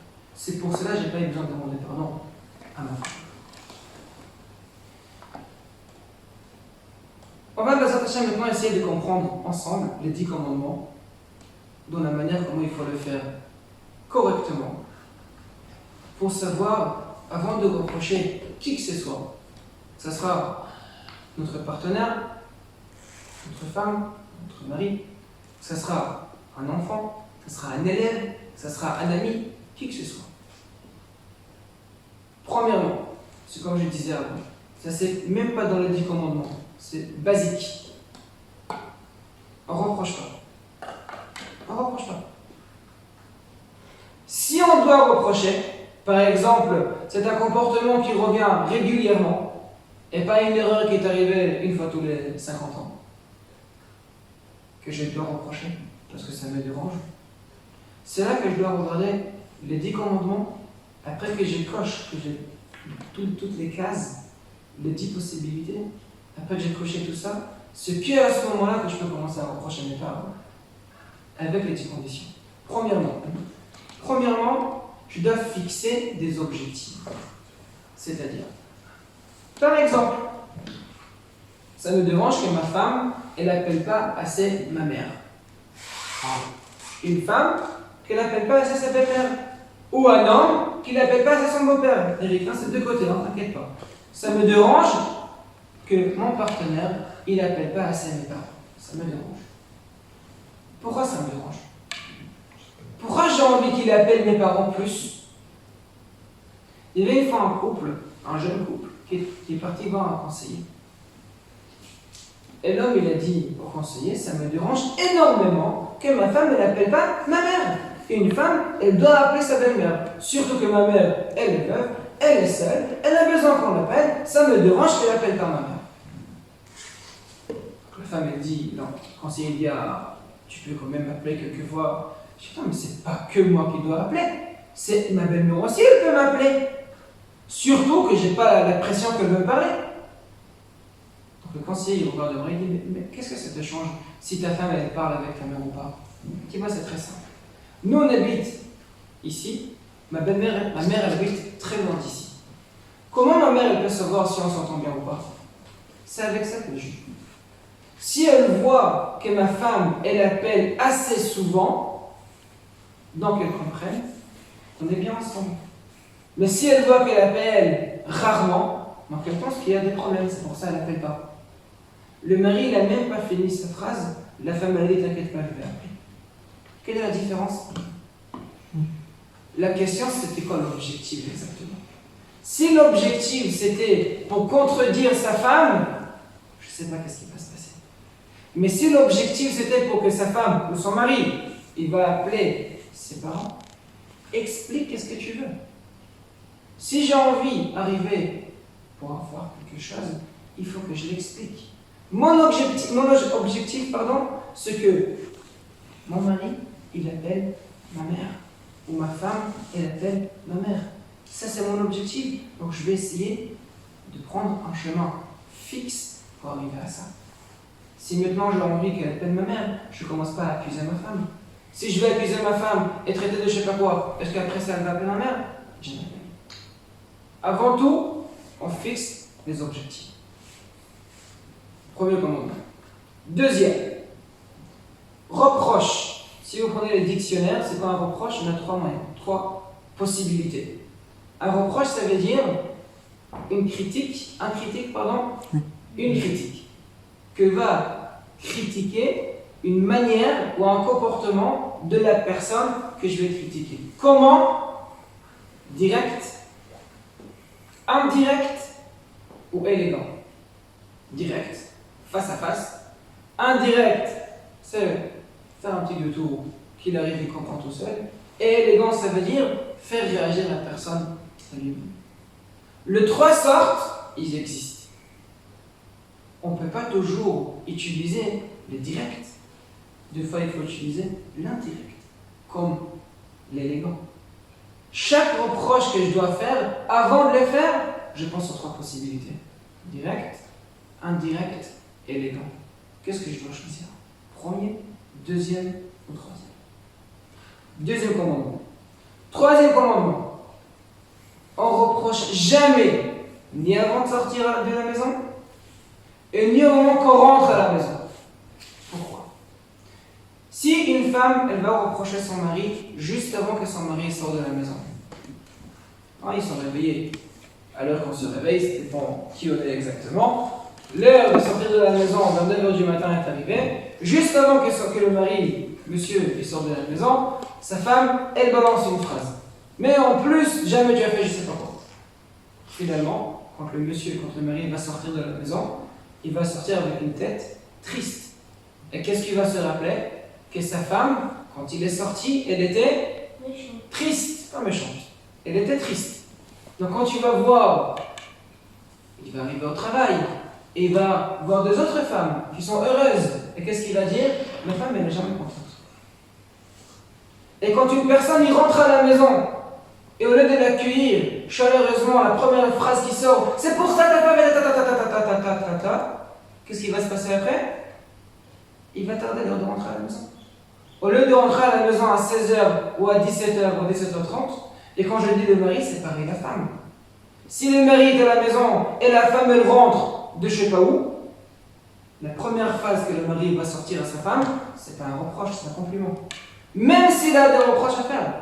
C'est pour cela que je n'ai pas eu besoin de demander pardon à ma femme. On va maintenant essayer de comprendre ensemble les 10 commandements dans la manière comment il faut le faire correctement pour savoir, avant de reprocher qui que ce soit, ça sera notre partenaire, notre femme, notre mari, ça sera un enfant, ça sera un élève, ça sera un ami, qui que ce soit. Premièrement, c'est comme je disais avant, ça c'est même pas dans les 10 commandements, c'est basique. On ne reproche pas. On ne reproche pas. Si on doit reprocher, par exemple, c'est un comportement qui revient régulièrement et pas une erreur qui est arrivée une fois tous les 50 ans, que je dois reprocher parce que ça me dérange, c'est là que je dois regarder les 10 commandements après que je coche, que j'ai toutes les cases, les 10 possibilités, après que j'ai coché tout ça, ce qui est à ce moment-là que je peux commencer à reprocher mes parents avec les 10 conditions. Premièrement, je dois fixer des objectifs. C'est-à-dire, par exemple, ça me dérange que ma femme, elle n'appelle pas assez ma mère. Une femme qui n'appelle pas assez sa belle-mère. Ou un homme qui n'appelle pas assez son beau-père. Eric, hein, c'est de deux côtés, hein, t'inquiète pas. Ça me dérange que mon partenaire, il n'appelle pas assez mes parents. Ça me dérange. Pourquoi ça me dérange? Pourquoi j'ai envie qu'il appelle mes parents plus? Il y avait une fois un couple, un jeune couple, qui est parti voir un conseiller. Et l'homme, il a dit au conseiller, ça me dérange énormément que ma femme, elle n'appelle pas ma mère. Une femme, elle doit appeler sa belle-mère. Surtout que ma mère, elle est veuve, elle est seule, elle a besoin qu'on l'appelle, ça me dérange qu'elle appelle pas ma mère. La femme, elle dit, non, le conseiller dit, ah, tu peux quand même appeler quelquefois. Je dis, non, mais c'est pas que moi qui dois appeler, c'est ma belle-mère aussi, elle peut m'appeler. Surtout que j'ai pas la pression qu'elle veut me parler. Donc le conseiller, il regarde moi, il dit, mais qu'est-ce que ça te change si ta femme, elle parle avec ta mère ou pas? Tu vois, c'est très simple. Nous, on habite ici, ma mère, elle habite très loin d'ici. Comment ma mère, elle peut savoir si on s'entend bien ou pas? C'est avec ça que je juge. Si elle voit que ma femme, elle appelle assez souvent, donc elle comprenne, on est bien ensemble. Mais si elle voit qu'elle appelle rarement, donc elle pense qu'il y a des problèmes, c'est pour ça qu'elle n'appelle pas. Le mari, il n'a même pas fini sa phrase, la femme, elle dit, t'inquiète pas, je vais appeler. Quelle est la différence? La question, c'était quoi l'objectif exactement? Si l'objectif, c'était pour contredire sa femme, je ne sais pas qu'est-ce qui va se passer. Mais si l'objectif, c'était pour que sa femme ou son mari, il va appeler ses parents, explique qu'est-ce que tu veux. Si j'ai envie d'arriver pour avoir quelque chose, il faut que je l'explique. Mon objectif, c'est que mon mari, il appelle ma mère, ou ma femme, elle appelle ma mère. Ça, c'est mon objectif. Donc, je vais essayer de prendre un chemin fixe pour arriver à ça. Si maintenant j'ai envie qu'elle appelle ma mère, je ne commence pas à accuser ma femme. Si je vais accuser ma femme et traiter de je ne sais pas quoi, est-ce qu'après ça, elle va appeler ma mère? Jamais. Avant tout, on fixe les objectifs. Premier commandement. Deuxième, reproche. Si vous prenez les dictionnaires, c'est pas un reproche, on a 3 moyens, 3 possibilités. Un reproche, ça veut dire une critique, une critique, que va critiquer une manière ou un comportement de la personne que je vais critiquer. Comment? Direct, indirect ou élégant? Direct, face à face. Indirect, c'est faire un petit détour, qu'il arrive, il comprend tout seul. Et élégant, ça veut dire faire réagir la personne à lui-même. Les 3 sortes, ils existent. On ne peut pas toujours utiliser le direct. Des fois, il faut utiliser l'indirect, comme l'élégant. Chaque reproche que je dois faire, avant de le faire, je pense aux 3 possibilités. Direct, indirect, élégant. Qu'est-ce que je dois choisir? Premier, deuxième ou troisième? Deuxième commandement. Troisième commandement. on reproche jamais, ni avant de sortir de la maison, et ni au moment qu'on rentre à la maison. Pourquoi? Si une femme, elle va reprocher son mari juste avant que son mari sorte de la maison. Ah, ils sont réveillés. À l'heure qu'on se réveille, ça dépend qui on est exactement. L'heure de sortir de la maison, vers 9h du matin, est arrivée. Juste avant que le mari, monsieur, il sorte de la maison, sa femme, elle balance une phrase. Mais en plus, jamais tu as fait je sais pas quoi. Finalement, quand le monsieur, quand le mari va sortir de la maison, il va sortir avec une tête triste. Et qu'est-ce qu'il va se rappeler? Que sa femme, quand il est sorti, elle était Méchant. triste, pas méchante. Elle était triste. Donc quand tu vas voir, il va arriver au travail, et il va voir deux autres femmes qui sont heureuses. Et qu'est-ce qu'il va dire? Ma femme, elle n'est jamais contente. Et quand une personne y rentre à la maison, et au lieu de l'accueillir chaleureusement, la première phrase qui sort, c'est pour ça ta femme est qu'est-ce qui va se passer après? Il va tarder de rentrer à la maison. Au lieu de rentrer à la maison à 16h ou à 17h ou à 17h30, et quand je dis le mari, c'est pareil la femme. Si le mari est à la maison et la femme elle rentre de je sais pas où, la première phrase que le mari va sortir à sa femme, c'est pas un reproche, c'est un compliment. Même s'il a des reproches à faire.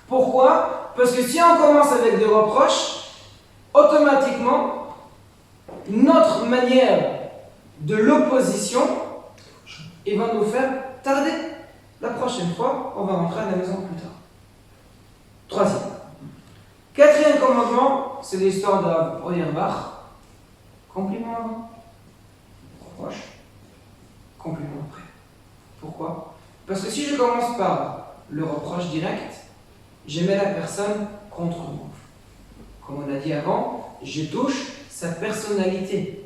Pourquoi? Parce que si on commence avec des reproches, automatiquement, notre manière de l'opposition, il va nous faire tarder. La prochaine fois, on va rentrer à la maison plus tard. Troisième. Quatrième commandement, c'est l'histoire de Auerbach. Compliment avant. Reproche. Compliment après. Pourquoi? Parce que si je commence par le reproche direct, je mets la personne contre moi. Comme on a dit avant, je touche sa personnalité.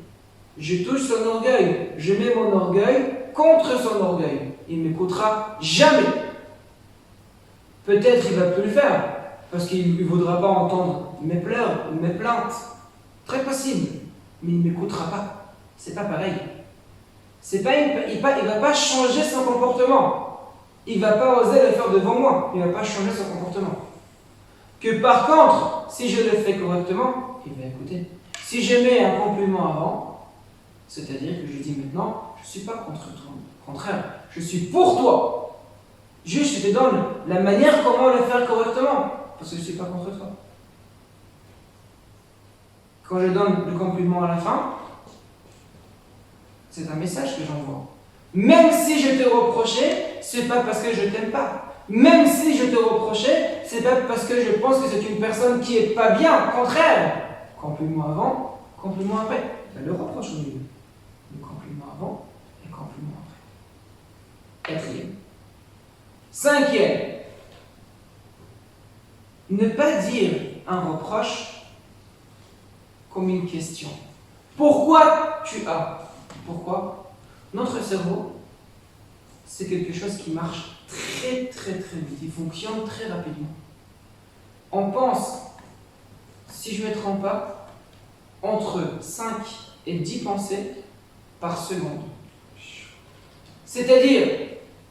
Je touche son orgueil. Je mets mon orgueil contre son orgueil. Il ne m'écoutera jamais. Peut-être il ne va plus le faire, parce qu'il ne voudra pas entendre mes pleurs, mes plaintes. Très possible. Mais il ne m'écoutera pas. C'est pas pareil. Il ne va pas changer son comportement. Il ne va pas oser le faire devant moi. Il ne va pas changer son comportement. Que par contre, si je le fais correctement, il va écouter. Si je mets un compliment avant, c'est-à-dire que je dis maintenant, je ne suis pas contre toi. Au contraire, je suis pour toi. Juste, je te donne la manière comment le faire correctement. Parce que je ne suis pas contre toi. Quand je donne le compliment à la fin, c'est un message que j'envoie. Même si je te reprochais, c'est pas parce que je t'aime pas. Même si je te reprochais, c'est pas parce que je pense que c'est une personne qui est pas bien. Au contraire. Compliment avant, compliment après. Il y a le reproche au milieu. Le compliment avant et compliment après. Quatrième. Cinquième. Ne pas dire un reproche comme une question. Pourquoi tu as? Pourquoi? Notre cerveau, c'est quelque chose qui marche très vite. Il fonctionne très rapidement. On pense, si je ne me trompe pas, entre 5 et 10 pensées par seconde. C'est-à-dire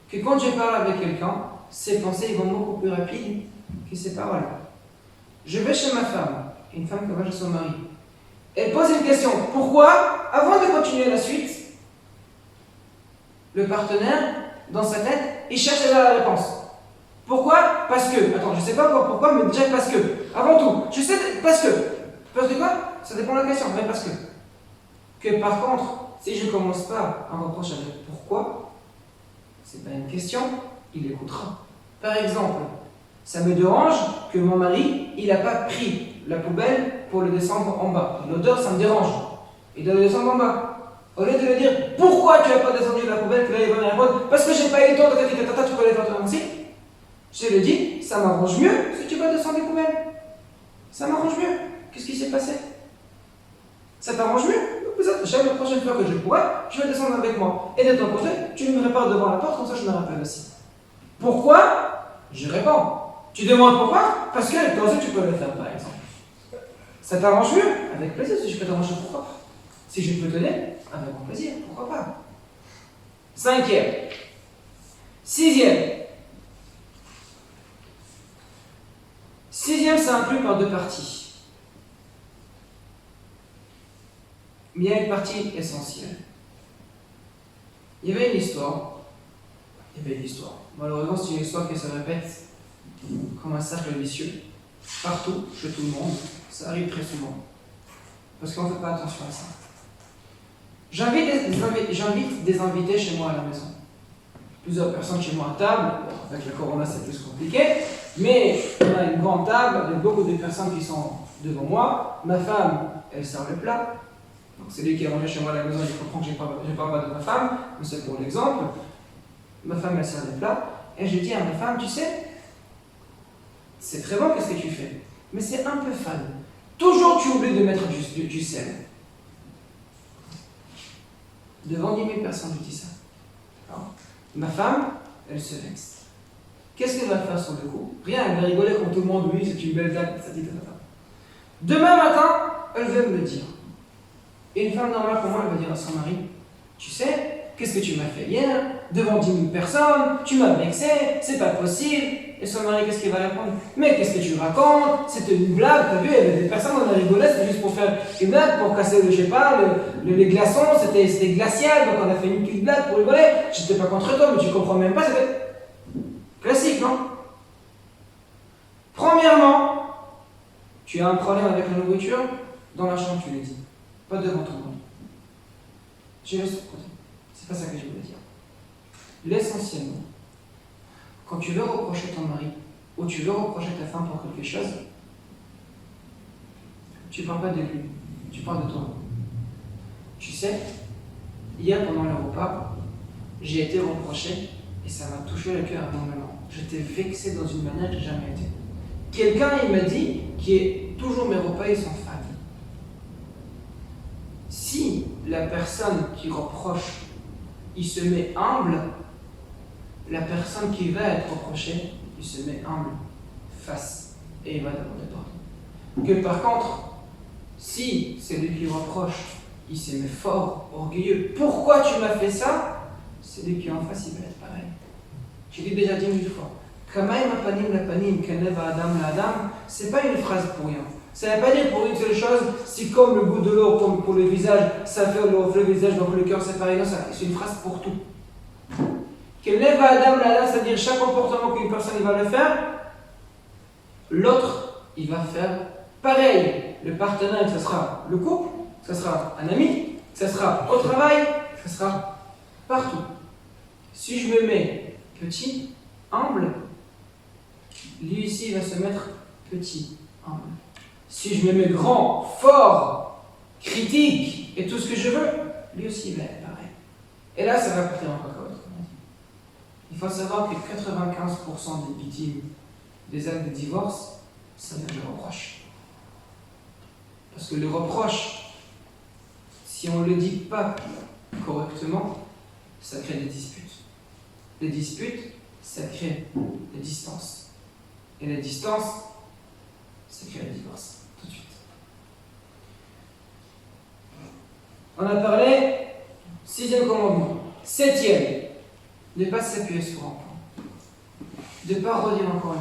que quand je parle avec quelqu'un, ses pensées vont beaucoup plus rapides que ses paroles. Je vais chez ma femme, une femme qui va chez son mari. Elle pose une question. Pourquoi? Avant de continuer la suite, le partenaire, dans sa tête, il cherche déjà la réponse. Pourquoi? Parce que. Attends, je ne sais pas pourquoi, mais déjà parce que. Avant tout, je sais parce que. Parce que quoi? Ça dépend de la question, mais parce que. Que par contre, si je ne commence pas un reproche avec pourquoi, c'est pas une question, il écoutera. Par exemple, ça me dérange que mon mari, il n'a pas pris la poubelle pour le descendre en bas. L'odeur, ça me dérange. Il doit le descendre en bas. Au lieu de lui dire pourquoi tu n'as pas descendu la poubelle, il va me répondre parce que j'ai pas eu le temps de tu peux aller faire toi aussi. Je lui dis, ça m'arrange mieux si tu vas descendre les poubelles. Ça m'arrange mieux. Qu'est-ce qui s'est passé? Ça t'arrange mieux? Chaque prochaine fois que je pourrai, je vais descendre avec moi. Et de ton côté, tu me répares devant la porte, comme ça je me rappelle aussi. Pourquoi? Je réponds. Tu demandes pourquoi? Parce que toi aussi tu peux le faire par exemple. Ça t'arrange mieux? Avec plaisir, si je peux t'arranger, pourquoi pas? Si je peux t'aider, avec mon plaisir, pourquoi pas? Cinquième. Sixième. Sixième, c'est inclus par deux parties. Mais il y a une partie essentielle. Il y avait une histoire. Malheureusement, c'est une histoire qui se répète comme un cercle vicieux. Partout, chez tout le monde. Ça arrive très souvent. Parce qu'on ne fait pas attention à ça. J'invite des invités chez moi à la maison. Plusieurs personnes chez moi à table. Bon, avec le corona, c'est plus compliqué. Mais on a une grande table avec beaucoup de personnes qui sont devant moi. Ma femme, elle sert le plat. Donc c'est lui qui a mangé chez moi à la maison, il comprend que je ne parle pas de ma femme, mais c'est pour l'exemple. Ma femme, elle sert le plat. Et je dis à ma femme, tu sais, c'est très bon qu'est-ce que tu fais, mais c'est un peu fade. Toujours tu oublies de mettre du sel. Devant 10 000 personnes, je dis ça. Alors, ma femme, elle se vexe. Qu'est-ce qu'elle va faire sur le coup? Rien, elle va rigoler comme tout le monde, oui, c'est une belle date, ça dit ça. Demain matin, elle veut me le dire. Et une femme normale pour moi, elle va dire à son mari, tu sais, qu'est-ce que tu m'as fait hier? Devant 10 000 personnes, tu m'as vexé, c'est pas possible. Et son mari, qu'est-ce qu'il va répondre? Mais qu'est-ce que tu racontes? C'était une blague, t'as vu, il y avait des personnes, on a rigolé, c'était juste pour faire une blague, pour casser, je sais pas, les glaçons, c'était glacial, donc on a fait une petite blague pour rigoler. J'étais pas contre toi, mais tu comprends même pas, c'était classique, non? Premièrement, tu as un problème avec la nourriture, dans la chambre, tu le dis. Pas devant tout le monde. Je laisse de côté. C'est pas ça que je voulais dire. L'essentiellement, quand tu veux reprocher ton mari, ou tu veux reprocher ta femme pour quelque chose, tu ne parles pas de lui, tu parles de toi. Tu sais, hier pendant le repas, j'ai été reproché et ça m'a touché le cœur énormément. J'étais vexé dans une manière que j'ai jamais été. Quelqu'un, il m'a dit que toujours mes repas, ils sont fades. Si la personne qui reproche, il se met humble, la personne qui va être reprochée, il se met humble face et il va demander pardon. Que par contre, si c'est lui qui reproche, il se met fort, orgueilleux, pourquoi tu m'as fait ça? C'est lui qui est en face, il va être pareil. Je l'ai déjà dit 1000 fois. Kamaï ma panim la panim, kaneva adam la adam, c'est pas une phrase pour rien. Ça ne veut pas dire pour une seule chose, si comme le goût de l'eau, comme pour le visage, ça fait le visage, donc le cœur c'est pareil, non, c'est une phrase pour tout. Kaneva adam la adam, c'est-à-dire chaque comportement qu'une personne va le faire, l'autre, il va faire pareil. Le partenaire, ce sera le couple, ce sera un ami, ce sera au travail, ce sera partout. Si je me mets petit, humble, lui ici il va se mettre petit, humble. Si je me mets grand, fort, critique et tout ce que je veux, lui aussi il va être pareil. Et là, ça va partir en cacahuète. Il faut savoir que 95% des victimes des actes de divorce, ça vient de reproche. Parce que le reproche, si on ne le dit pas correctement, ça crée des disputes. Les disputes, ça crée des distances. Et les distances, ça crée le divorce, tout de suite. On a parlé, 6e commandement. 7e, ne pas s'appuyer sur un point. De ne pas redire encore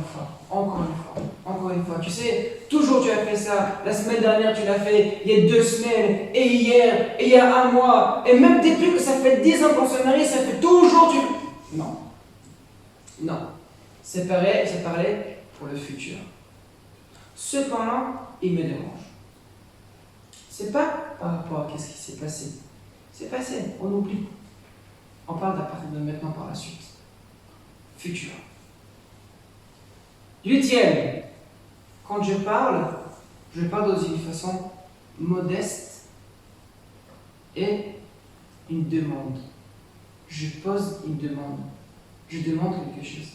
une fois. Tu sais, toujours tu as fait ça. La semaine dernière, tu l'as fait. Il y a 2 semaines, et hier, et il y a 1 mois. Et même depuis que ça fait 10 ans qu'on se marie, ça fait toujours du... Non. C'est pareil pour le futur. Cependant, il me dérange. C'est pas par rapport à ce qui s'est passé. C'est passé, on oublie. On parle d'à partir de maintenant par la suite. Futur. 8e, quand je parle dans une façon modeste et une demande. Je pose une demande. Je demande quelque chose.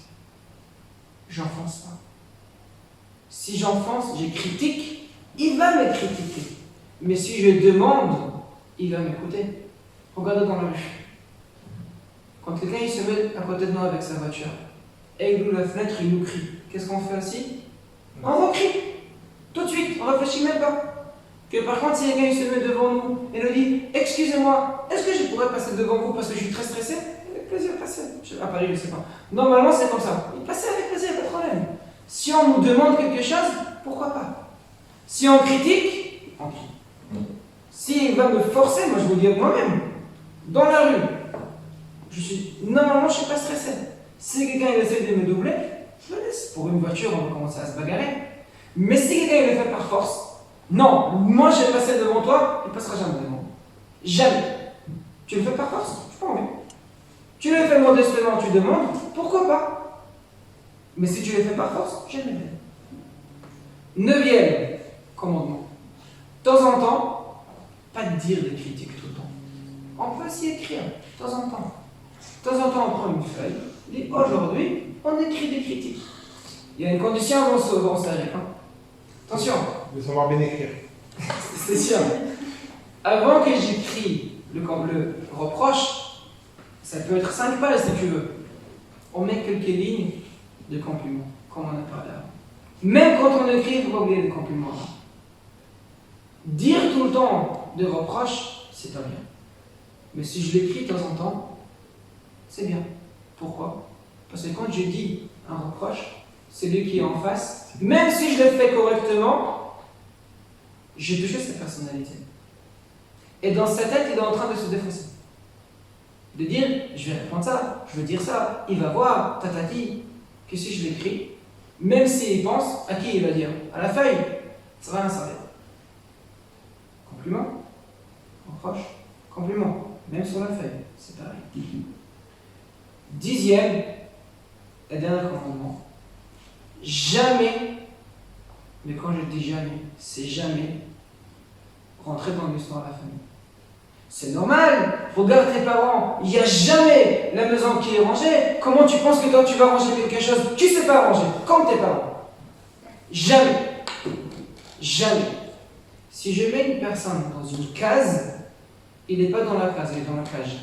J'enfonce pas. Si j'enfonce, je critique, il va me critiquer. Mais si je demande, il va m'écouter. Regardez dans la rue. Quand quelqu'un il se met à côté de nous avec sa voiture, et il ouvre la fenêtre, il nous crie. Qu'est-ce qu'on fait aussi? On recrie. Tout de suite, on ne réfléchit même pas. Que par contre, si quelqu'un il se met devant nous et nous dit « Excusez-moi, est-ce que je pourrais passer devant vous parce que je suis très stressé ?» Avec plaisir, passez. À Paris, je ne sais pas. Normalement, c'est comme ça. Il passez avec plaisir, pas de problème. Si on nous demande quelque chose, pourquoi pas? Si on critique, on crie. S'il va me forcer, moi je vous le dis moi-même, dans la rue, normalement je ne suis pas stressé. Si quelqu'un il essaie de me doubler, je le laisse. Pour une voiture, on va commencer à se bagarrer. Mais si quelqu'un il le fait par force, non, moi je vais passer devant toi, il ne passera jamais devant moi. Jamais. Tu le fais par force, je n'ai pas envie. Tu le fais modestement, tu demandes, pourquoi pas? Mais si tu le fais par force, jamais. 9e commandement. De temps en temps, pas de dire des critiques tout le temps. On peut s'y écrire, de temps en temps. De temps en temps, on prend une feuille, on dit aujourd'hui, on écrit des critiques. Il y a une condition avant ce sérieux. Attention. De savoir bien écrire. C'est sûr. Avant que j'écris le reproche, ça peut être 5 pages si tu veux. On met quelques lignes de compliments, comme on a parlé avant. Même quand on écrit, il ne faut pas oublier les compliments. Dire tout le temps des reproches, c'est pas bien. Mais si je l'écris de temps en temps, c'est bien. Pourquoi? Parce que quand je dis un reproche, celui qui est en face, même si je le fais correctement, j'ai touché sa personnalité. Et dans sa tête, il est en train de se défausser. De dire, je vais répondre ça, je veux dire ça, il va voir, tatati, que si je l'écris, même s'il pense, à qui il va dire? À la feuille, ça va rien servir. Compliment, reproche, compliment, même sur la feuille, c'est pareil. 10e et dernier commandement. Jamais, mais quand je dis jamais, c'est jamais rentrer dans l'histoire de la famille. C'est normal, regarde tes parents, il n'y a jamais la maison qui est rangée. Comment tu penses que toi tu vas ranger quelque chose? Tu ne sais pas ranger, comme tes parents. Jamais. Jamais. Si je mets une personne dans une case, il n'est pas dans la case, il est dans la cage.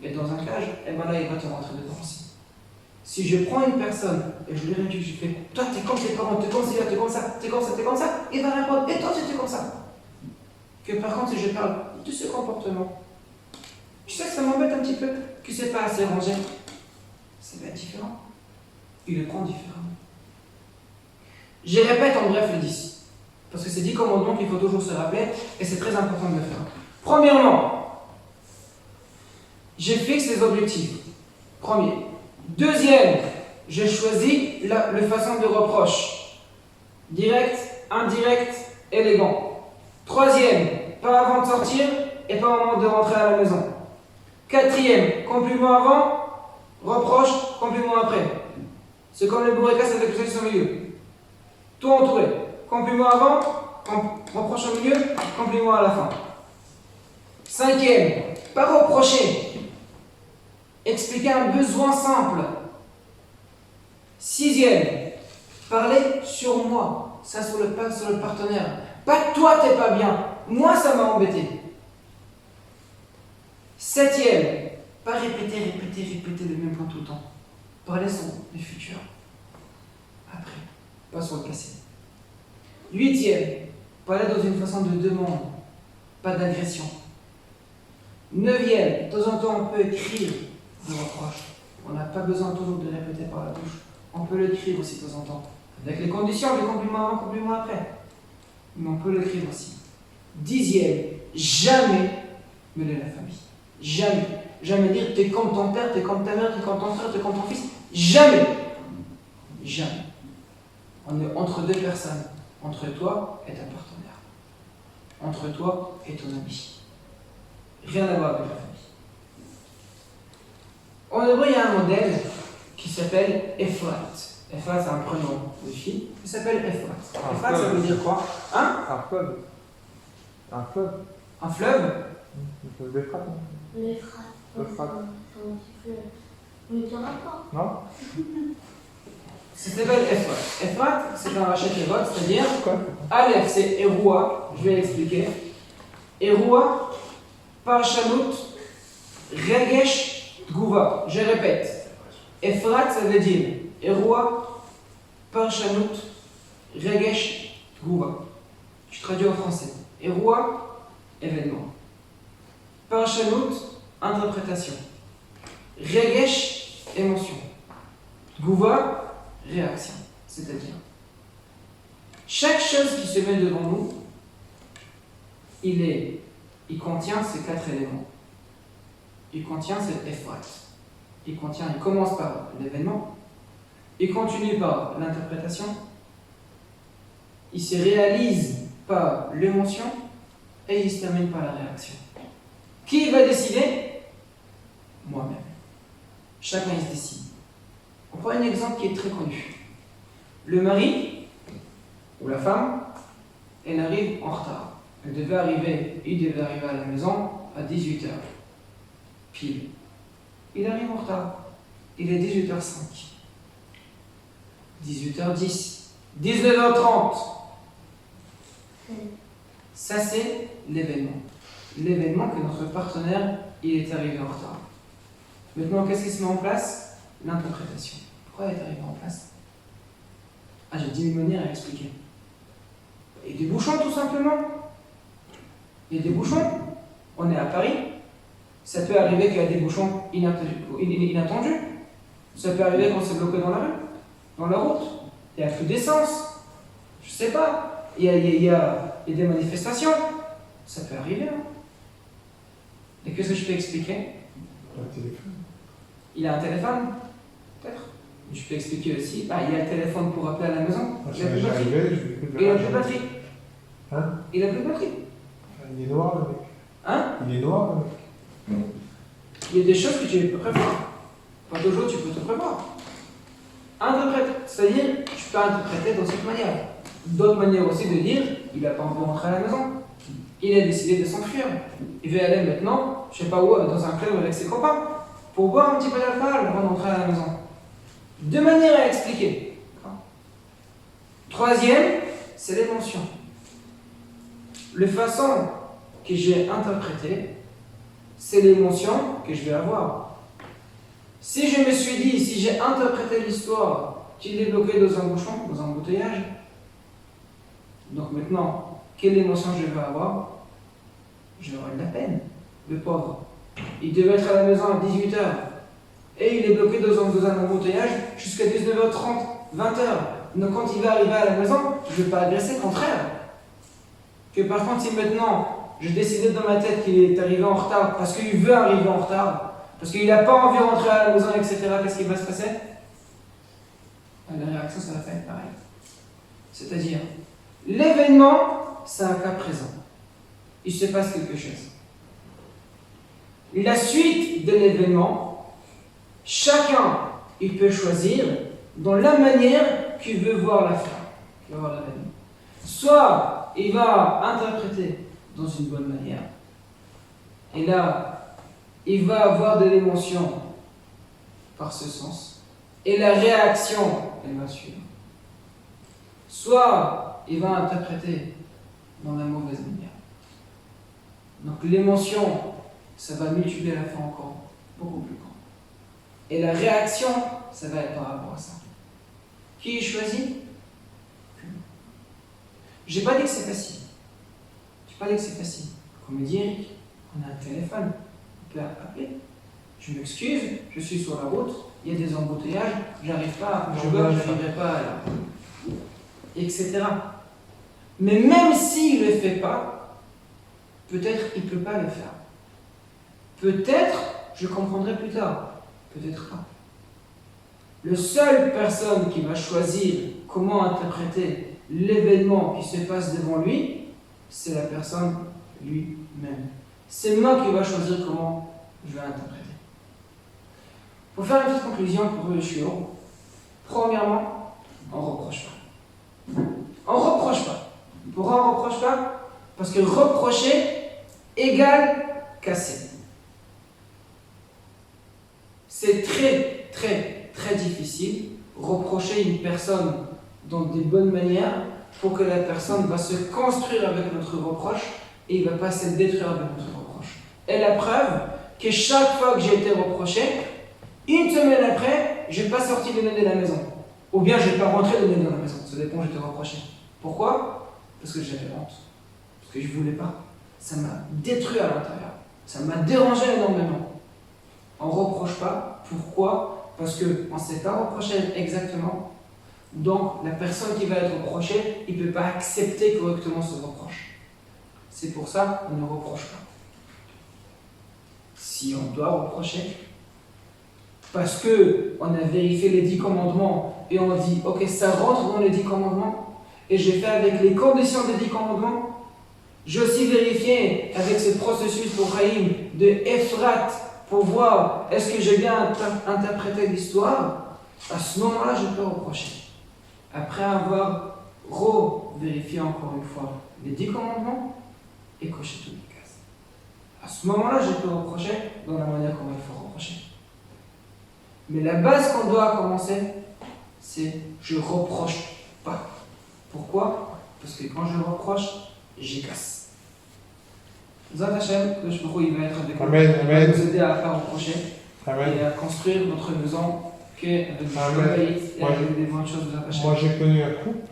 Et dans un cage, et ben là il va te rentrer dedans aussi. Si je prends une personne et je lui réduis, je fais, toi t'es comme tes parents, t'es comme ça, t'es comme ça, t'es comme ça, t'es comme ça, il va répondre, et toi tu étais comme ça. Que par contre, si je parle de ce comportement, je sais que ça m'embête un petit peu, que c'est pas assez rangé, ça va être différent. Il le prend différemment. Je répète en bref le 10, parce que c'est 10 commandements qu'il faut toujours se rappeler, et c'est très important de le faire. Premièrement, je fixe les objectifs. Premier. Deuxième, je choisis la façon de reproche. Direct, indirect, élégant. Troisième, pas avant de sortir et pas au moment de rentrer à la maison. Quatrième, compliment avant, reproche, compliment après. C'est comme le bourricasse avec le sexe au milieu. Tout entouré. Compliment avant, reproche au milieu, compliment à la fin. Cinquième, pas reprocher. Expliquer un besoin simple. Sixième, parler sur moi, ça sur le partenaire. Pas toi t'es pas bien, moi ça m'a embêté. Septième, pas répéter le même point tout le temps. Parler sur le futur. Après, pas sur le passé. Huitième, parler dans une façon de demande, pas d'agression. Neuvième, de temps en temps on peut écrire des reproches. On n'a pas besoin toujours de répéter par la bouche. On peut l'écrire aussi de temps en temps. Avec les conditions, les compliments avant, compliments après. Mais on peut l'écrire aussi. Dixième, jamais mêler la famille. Jamais. Jamais dire t'es comme ton père, t'es comme ta mère, t'es comme ton frère, t'es comme ton fils. Jamais. Jamais. On est entre deux personnes. Entre toi et ta partenaire. Entre toi et ton ami. Rien à voir avec la famille. En hébreu, il y a un modèle qui s'appelle Ephrat. Ephrat, c'est un prénom de fille. Il s'appelle Ephrat. Ephrat, ça veut dire quoi? Hein? Un fleuve. Un fleuve. Un fleuve? Le fleuve d'Euphrate, non? L'Euphrate. L'Euphrate. C'est un petit fleuve. Mais tu n'auras pas. Non? Ça s'appelle Ephrat. Ephrat, c'est un rachet qui vote, c'est-à-dire Quoi? Aleph, c'est Eroua. Je vais l'expliquer. Eroua, Parshanout, Regesh, Tgouva. Je répète. Ephrat, ça veut dire Eroua, Parshanout, Regesh, Tgouva. Je traduis en français. Eroua, événement. Parshanout, interprétation. Regesh, émotion. Tgouva, réaction. C'est-à-dire, chaque chose qui se met devant nous, il est il contient ces 4 éléments. Il contient cet efrat. Il commence par l'événement, il continue par l'interprétation, il se réalise par l'émotion et il se termine par la réaction. Qui va décider? Moi-même. Chacun il se décide. On prend un exemple qui est très connu. Le mari ou la femme, elle arrive en retard. Il devait arriver à la maison à 18h. Pile. Il arrive en retard. Il est 18h05. 18h10. 19h30. Ça, c'est l'événement. L'événement que notre partenaire, il est arrivé en retard. Maintenant, qu'est-ce qui se met en place? L'interprétation. Pourquoi elle est arrivée en place? Ah, j'ai 10 000 manières à expliquer. Il y a des bouchons, tout simplement. Il y a des bouchons. On est à Paris. Ça peut arriver qu'il y a des bouchons inattendus. Ça peut arriver qu'on s'est bloqué dans la rue, dans la route. Il n'y a plus d'essence. Je sais pas. Il y a des manifestations. Ça peut arriver. Hein. Et qu'est-ce que je peux expliquer? Un téléphone. Il a un téléphone? Peut-être. Je peux expliquer aussi. Ah, il y a le téléphone pour appeler à la maison. Ça m'est déjà arrivé, je vais plus de Il n'a plus de batterie. Hein? Il n'a plus de batterie. Il est noir, le mec. Hein? Il est noir, le mec. Il y a des choses que tu peux prévoir. Pas toujours tu peux te prévoir. Interprète, c'est-à-dire tu peux interpréter dans cette manière. D'autres manières aussi de dire, il n'a pas envie de rentrer à la maison. Il a décidé de s'enfuir. Il veut aller maintenant, je sais pas où, dans un club avec ses copains, pour boire un petit peu d'alcool avant d'entrer à la maison. Deux manières à expliquer. Troisième, c'est l'émotion. La façon que j'ai interprété, c'est l'émotion que je vais avoir. Si je me suis dit, si j'ai interprété l'histoire qu'il est bloqué dans un bouchon, dans un embouteillage, donc maintenant, quelle émotion je vais avoir? Je vais avoir de la peine, le pauvre. Il devait être à la maison à 18h et il est bloqué dans un embouteillage jusqu'à 19h30, 20h. Donc quand il va arriver à la maison, je ne vais pas agresser, au contraire. Que par contre, si maintenant j'ai décidé dans ma tête qu'il est arrivé en retard parce qu'il veut arriver en retard, parce qu'il n'a pas envie de rentrer à la maison, etc., qu'est-ce qui va se passer? La réaction, ça va pas être pareil. C'est-à-dire, l'événement, c'est un cas présent. Il se passe quelque chose. La suite de l'événement, chacun, il peut choisir dans la manière qu'il veut voir l'affaire, qu'il veut voir l'événement. Soit il va interpréter dans une bonne manière, et là, il va avoir de l'émotion par ce sens, et la réaction, elle va suivre. Soit il va interpréter dans la mauvaise manière. Donc l'émotion, ça va multiplier la fois encore beaucoup plus grand. Et la réaction, ça va être par rapport à ça. Qui choisit? J'ai pas dit que c'est facile. J'ai pas dit que c'est facile. Comme dit Eric, on a un téléphone, on peut appeler. Je m'excuse, je suis sur la route, il y a des embouteillages, j'arrive pas, je bloque, j'arriverai pas à la... etc. Mais même s'il ne le fait pas, peut-être il ne peut pas le faire. Peut-être, je comprendrai plus tard. Peut-être pas. La seule personne qui va choisir comment interpréter l'événement qui se passe devant lui, c'est la personne lui-même. C'est moi qui va choisir comment je vais interpréter. Pour faire une petite conclusion pour le chiot, premièrement, on ne reproche pas. On ne reproche pas. Pourquoi on ne reproche pas? Parce que reprocher égale casser. C'est très, très, très difficile reprocher une personne dans des bonnes manières pour que la personne va se construire avec notre reproche et il ne va pas se détruire avec notre reproche. Et la preuve que chaque fois que j'ai été reproché, une semaine après, je n'ai pas sorti le nez de la maison. Ou bien je n'ai pas rentré le nez dans la maison. Ça dépend, j'étais reproché. Pourquoi? Parce que j'avais honte. Parce que je ne voulais pas. Ça m'a détruit à l'intérieur. Ça m'a dérangé énormément. On ne reproche pas. Pourquoi? Parce qu'on ne s'est pas reproché exactement. Donc, la personne qui va être reprochée, il ne peut pas accepter correctement ce reproche. C'est pour ça qu'on ne reproche pas. Si on doit reprocher, parce que on a vérifié les 10 commandements et on dit, ok, ça rentre dans les 10 commandements, et j'ai fait avec les conditions des 10 commandements, j'ai aussi vérifié avec ce processus pour Chaim de Ephrat pour voir est-ce que j'ai bien interprété l'histoire. À ce moment-là, je peux reprocher. Après avoir vérifié encore une fois les 10 commandements et coché toutes les cases. À ce moment-là, je peux reprocher dans la manière comment il faut reprocher. Mais la base qu'on doit commencer, c'est je reproche pas. Pourquoi? Parce que quand je reproche, j'y casse. Zat Hashem, le Shbouchou, il va être avec nous. Amen, Il va amen. nous aider à pas reprocher Amen. et à construire notre maison avec des Amen. faillites et Moi, avec des bonnes choses de Zat Hashem. Moi, j'ai connu un couple,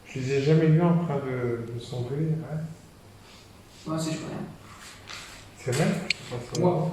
je les ai jamais vus en train de s'engueuler. Hein. Moi aussi, je peux rien. C'est vrai? Moi,